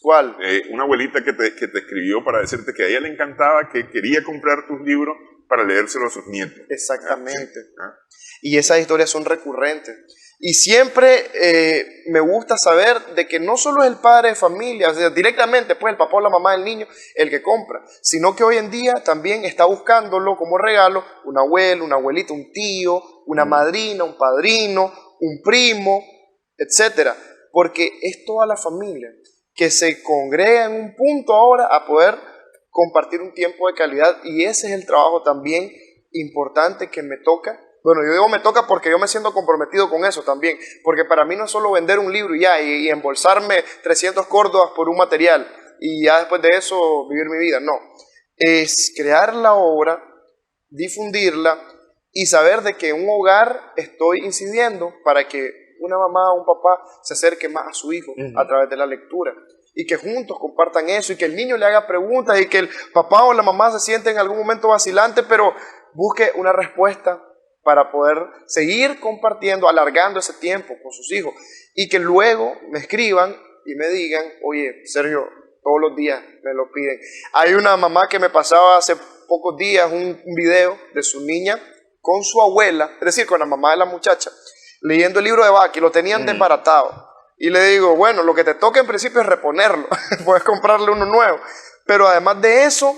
¿Cuál? Una abuelita que te escribió para decirte que a ella le encantaba, que quería comprar tus libros para leérselos a sus nietos. Exactamente. ¿Ah? Y esas historias son recurrentes. Y siempre me gusta saber de que no solo es el padre de familia, o sea, directamente pues el papá o la mamá del niño el que compra, sino que hoy en día también está buscándolo como regalo un abuelo, una abuelita, un tío, una madrina, un padrino, un primo, etcétera, porque es toda la familia que se congrega en un punto ahora a poder compartir un tiempo de calidad, y ese es el trabajo también importante que me toca. Bueno, yo digo me toca porque yo me siento comprometido con eso también, porque para mí no es solo vender un libro y ya, y embolsarme 300 córdobas por un material, y ya después de eso vivir mi vida, no. Es crear la obra, difundirla, y saber de que en un hogar estoy incidiendo para que una mamá o un papá se acerque más a su hijo a través de la lectura, y que juntos compartan eso, y que el niño le haga preguntas, y que el papá o la mamá se siente en algún momento vacilante, pero busque una respuesta para poder seguir compartiendo, alargando ese tiempo con sus hijos, y que luego me escriban y me digan, oye, Sergio, todos los días me lo piden. Hay una mamá que me pasaba hace pocos días un video de su niña con su abuela, es decir, con la mamá de la muchacha, leyendo el libro de Bach, y lo tenían desbaratado. Y le digo, bueno, lo que te toca en principio es reponerlo, puedes comprarle uno nuevo. Pero además de eso,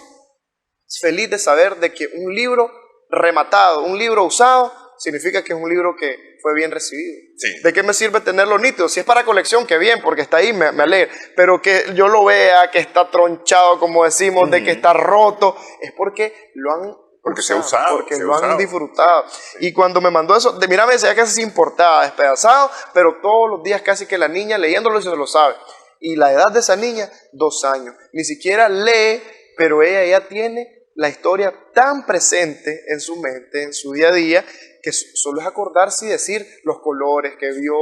feliz de saber de que un libro rematado, un libro usado, significa que es un libro que fue bien recibido. Sí. ¿De qué me sirve tenerlo nítido? Si es para colección, qué bien, porque está ahí, me alegra. Pero que yo lo vea, que está tronchado, como decimos, de que está roto, es porque lo han porque se ha usado. Porque lo han disfrutado. Sí. Y cuando me mandó eso, mira, me decía que se importaba, despedazado, pero todos los días casi que la niña leyéndolo se lo sabe. Y la edad de esa niña, 2 años. Ni siquiera lee, pero ella ya tiene la historia tan presente en su mente, en su día a día, que solo es acordarse y decir los colores que vio,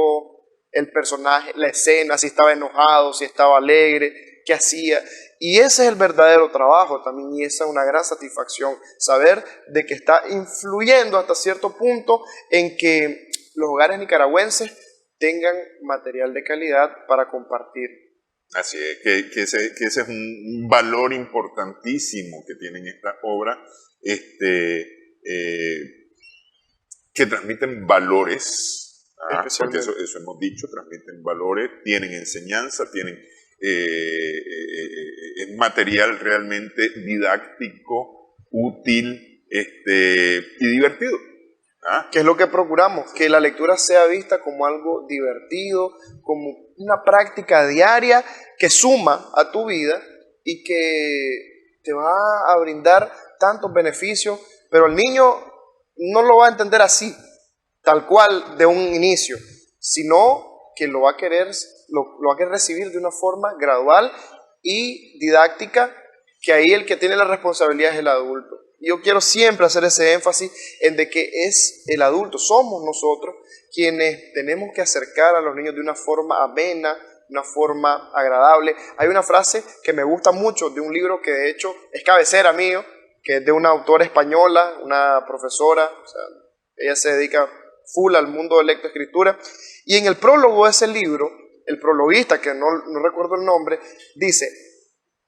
el personaje, la escena, si estaba enojado, si estaba alegre, qué hacía. Y ese es el verdadero trabajo también, y esa es una gran satisfacción, saber de que está influyendo hasta cierto punto en que los hogares nicaragüenses tengan material de calidad para compartir. Así es, que ese es un valor importantísimo que tienen estas obras, que transmiten valores, porque eso hemos dicho, transmiten valores, tienen enseñanza, tienen es material realmente didáctico, útil y divertido. ¿Ah? ¿Qué es lo que procuramos? Que la lectura sea vista como algo divertido, como una práctica diaria que suma a tu vida y que te va a brindar tantos beneficios, pero el niño no lo va a entender así, tal cual de un inicio, sino que lo va a querer recibir de una forma gradual y didáctica, que ahí el que tiene la responsabilidad es el adulto. Yo quiero siempre hacer ese énfasis en de que es el adulto, somos nosotros quienes tenemos que acercar a los niños de una forma amena, de una forma agradable. Hay una frase que me gusta mucho de un libro que de hecho es cabecera mío, que es de una autora española, una profesora, o sea, ella se dedica full al mundo de lectoescritura, y en el prólogo de ese libro, el prologuista, que no recuerdo el nombre, dice: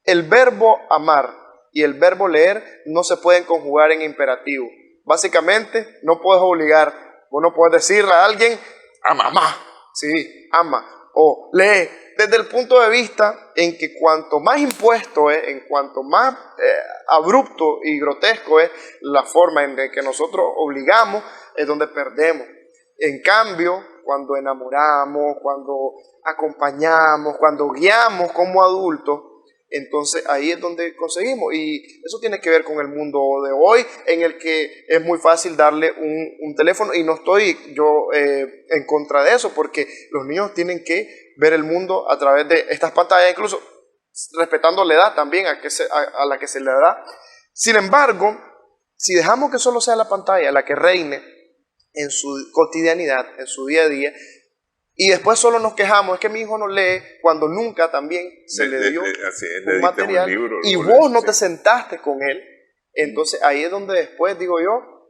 el verbo amar y el verbo leer no se pueden conjugar en imperativo. Básicamente, no puedes obligar, vos no puedes decirle a alguien, ama, sí, ama, o lee, desde el punto de vista en que cuanto más impuesto es, en cuanto más abrupto y grotesco es la forma en que nosotros obligamos, es donde perdemos. En cambio, cuando enamoramos, cuando acompañamos, cuando guiamos como adultos, entonces ahí es donde conseguimos, y eso tiene que ver con el mundo de hoy, en el que es muy fácil darle un teléfono, y no estoy yo en contra de eso, porque los niños tienen que ver el mundo a través de estas pantallas, incluso respetando la edad también a la que se le da. Sin embargo, si dejamos que solo sea la pantalla la que reine en su cotidianidad, en su día a día, y después solo nos quejamos, es que mi hijo no lee, cuando nunca también se le dio un material, y vos no te sentaste con él, entonces ahí es donde después digo yo,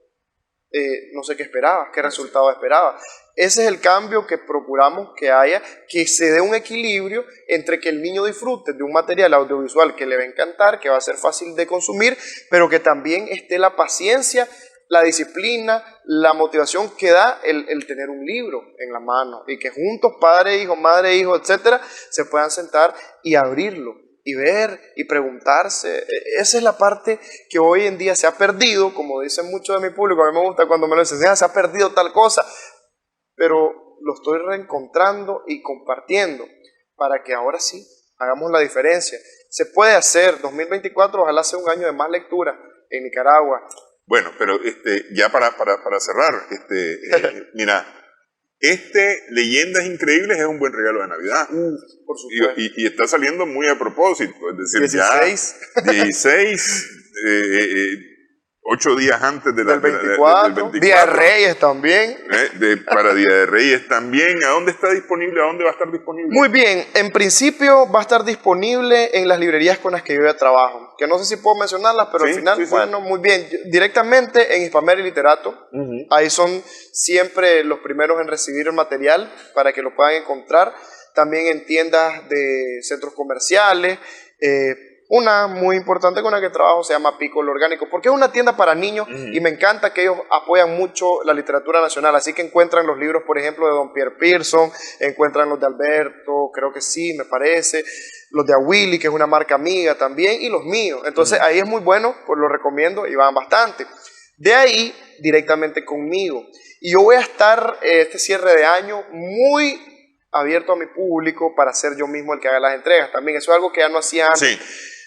no sé qué esperabas, qué resultado esperabas. Ese es el cambio que procuramos que haya, que se dé un equilibrio entre que el niño disfrute de un material audiovisual que le va a encantar, que va a ser fácil de consumir, pero que también esté la paciencia, la disciplina, la motivación que da el tener un libro en la mano, y que juntos, padre, hijo, madre, hijo, etcétera, se puedan sentar y abrirlo y ver y preguntarse. Esa es la parte que hoy en día se ha perdido, como dicen muchos de mi público. A mí me gusta cuando me lo enseñan, se ha perdido tal cosa, pero lo estoy reencontrando y compartiendo para que ahora sí hagamos la diferencia. Se puede hacer. 2024 ojalá sea un año de más lectura en Nicaragua. Bueno, pero ya para cerrar, mira, Leyendas Increíbles es un buen regalo de Navidad. Por supuesto. Y está saliendo muy a propósito, es decir, 16. Ya 16, 8 días antes del 24, Día de Reyes también. Para Día de Reyes también. ¿A dónde está disponible? ¿A dónde va a estar disponible? Muy bien, en principio va a estar disponible en las librerías con las que yo ya trabajo, que no sé si puedo mencionarlas, pero al final, bueno, muy bien, directamente en Hispamera y Literato. Ahí son siempre los primeros en recibir el material para que lo puedan encontrar. También en tiendas de centros comerciales. Una muy importante con la que trabajo se llama Piccolo Orgánico, porque es una tienda para niños y me encanta que ellos apoyan mucho la literatura nacional, así que encuentran los libros, por ejemplo, de Don Pierre Pearson, encuentran los de Alberto, creo que sí, me parece, los de Awili, que es una marca amiga también, y los míos. Entonces ahí es muy bueno, pues lo recomiendo y van bastante. De ahí, directamente conmigo. Y yo voy a estar este cierre de año muy abierto a mi público para ser yo mismo el que haga las entregas también. Eso es algo que ya no hacía antes. Sí.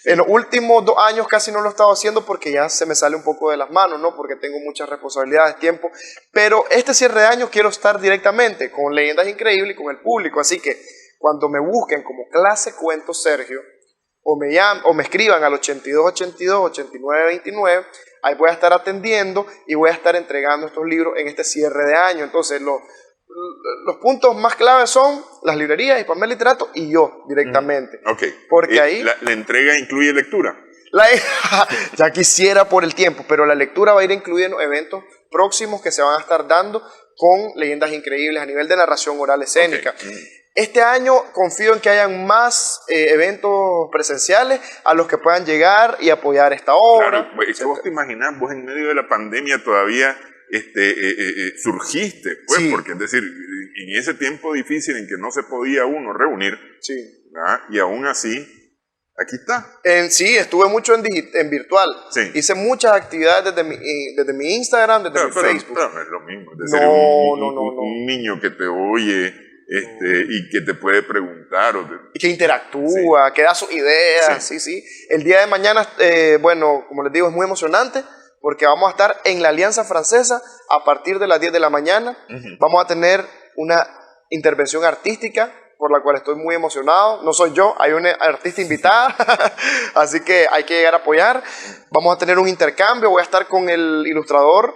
En los últimos 2 años casi no lo he estado haciendo porque ya se me sale un poco de las manos, ¿no? Porque tengo muchas responsabilidades, tiempo. Pero este cierre de año quiero estar directamente con Leyendas Increíbles y con el público. Así que cuando me busquen como Clase Cuento Sergio, o me escriban al 8282-8929, ahí voy a estar atendiendo y voy a estar entregando estos libros en este cierre de año. Entonces, los puntos más claves son las librerías, Hispamera Literato y yo directamente. Ok. Porque ahí la entrega incluye lectura. Ya quisiera por el tiempo, pero la lectura va a ir incluyendo eventos próximos que se van a estar dando con Leyendas Increíbles a nivel de narración oral escénica. Este año confío en que hayan más eventos presenciales a los que puedan llegar y apoyar esta obra. Claro, vos te imaginás, vos en medio de la pandemia todavía surgiste, pues, Sí. porque es decir, en ese tiempo difícil en que no se podía uno reunir, ¿verdad? Y aún así, aquí está. Sí, estuve mucho en virtual. Sí. Hice muchas actividades desde mi Instagram, desde mi Facebook. Pero no es lo mismo. Es No, decir, no. un niño que te oye y que te puede preguntar. Y que interactúa, que da sus ideas, sí. El día de mañana, bueno, como les digo, es muy emocionante porque vamos a estar en la Alianza Francesa a partir de las 10 de la mañana. Vamos a tener una intervención artística por la cual estoy muy emocionado. No soy yo, hay una artista invitada, así que hay que llegar a apoyar. Vamos a tener un intercambio, voy a estar con el ilustrador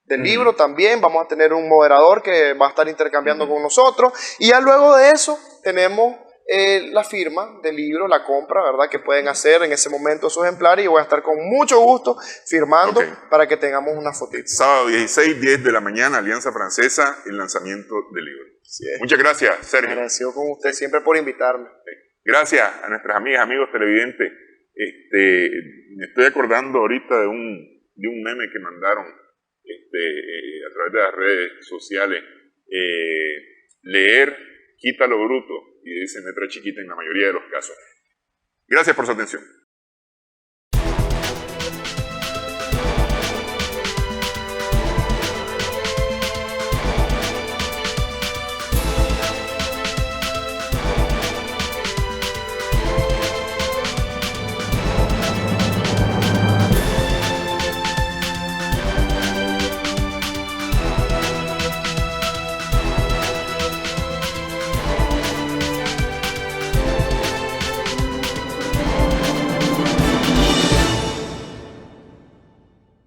del libro también, vamos a tener un moderador que va a estar intercambiando con nosotros, y ya luego de eso tenemos la firma del libro, la compra, ¿verdad? Que pueden hacer en ese momento sus ejemplares, y voy a estar con mucho gusto firmando para que tengamos una fotito. Sábado 16, 10 de la mañana, Alianza Francesa, el lanzamiento del libro. Muchas gracias, Sergio. Agradecido con usted siempre por invitarme. Gracias a nuestras amigas, amigos televidentes. Me estoy acordando ahorita de un meme que mandaron a través de las redes sociales. Leer quita lo bruto, y dice letra chiquita en la mayoría de los casos. Gracias por su atención.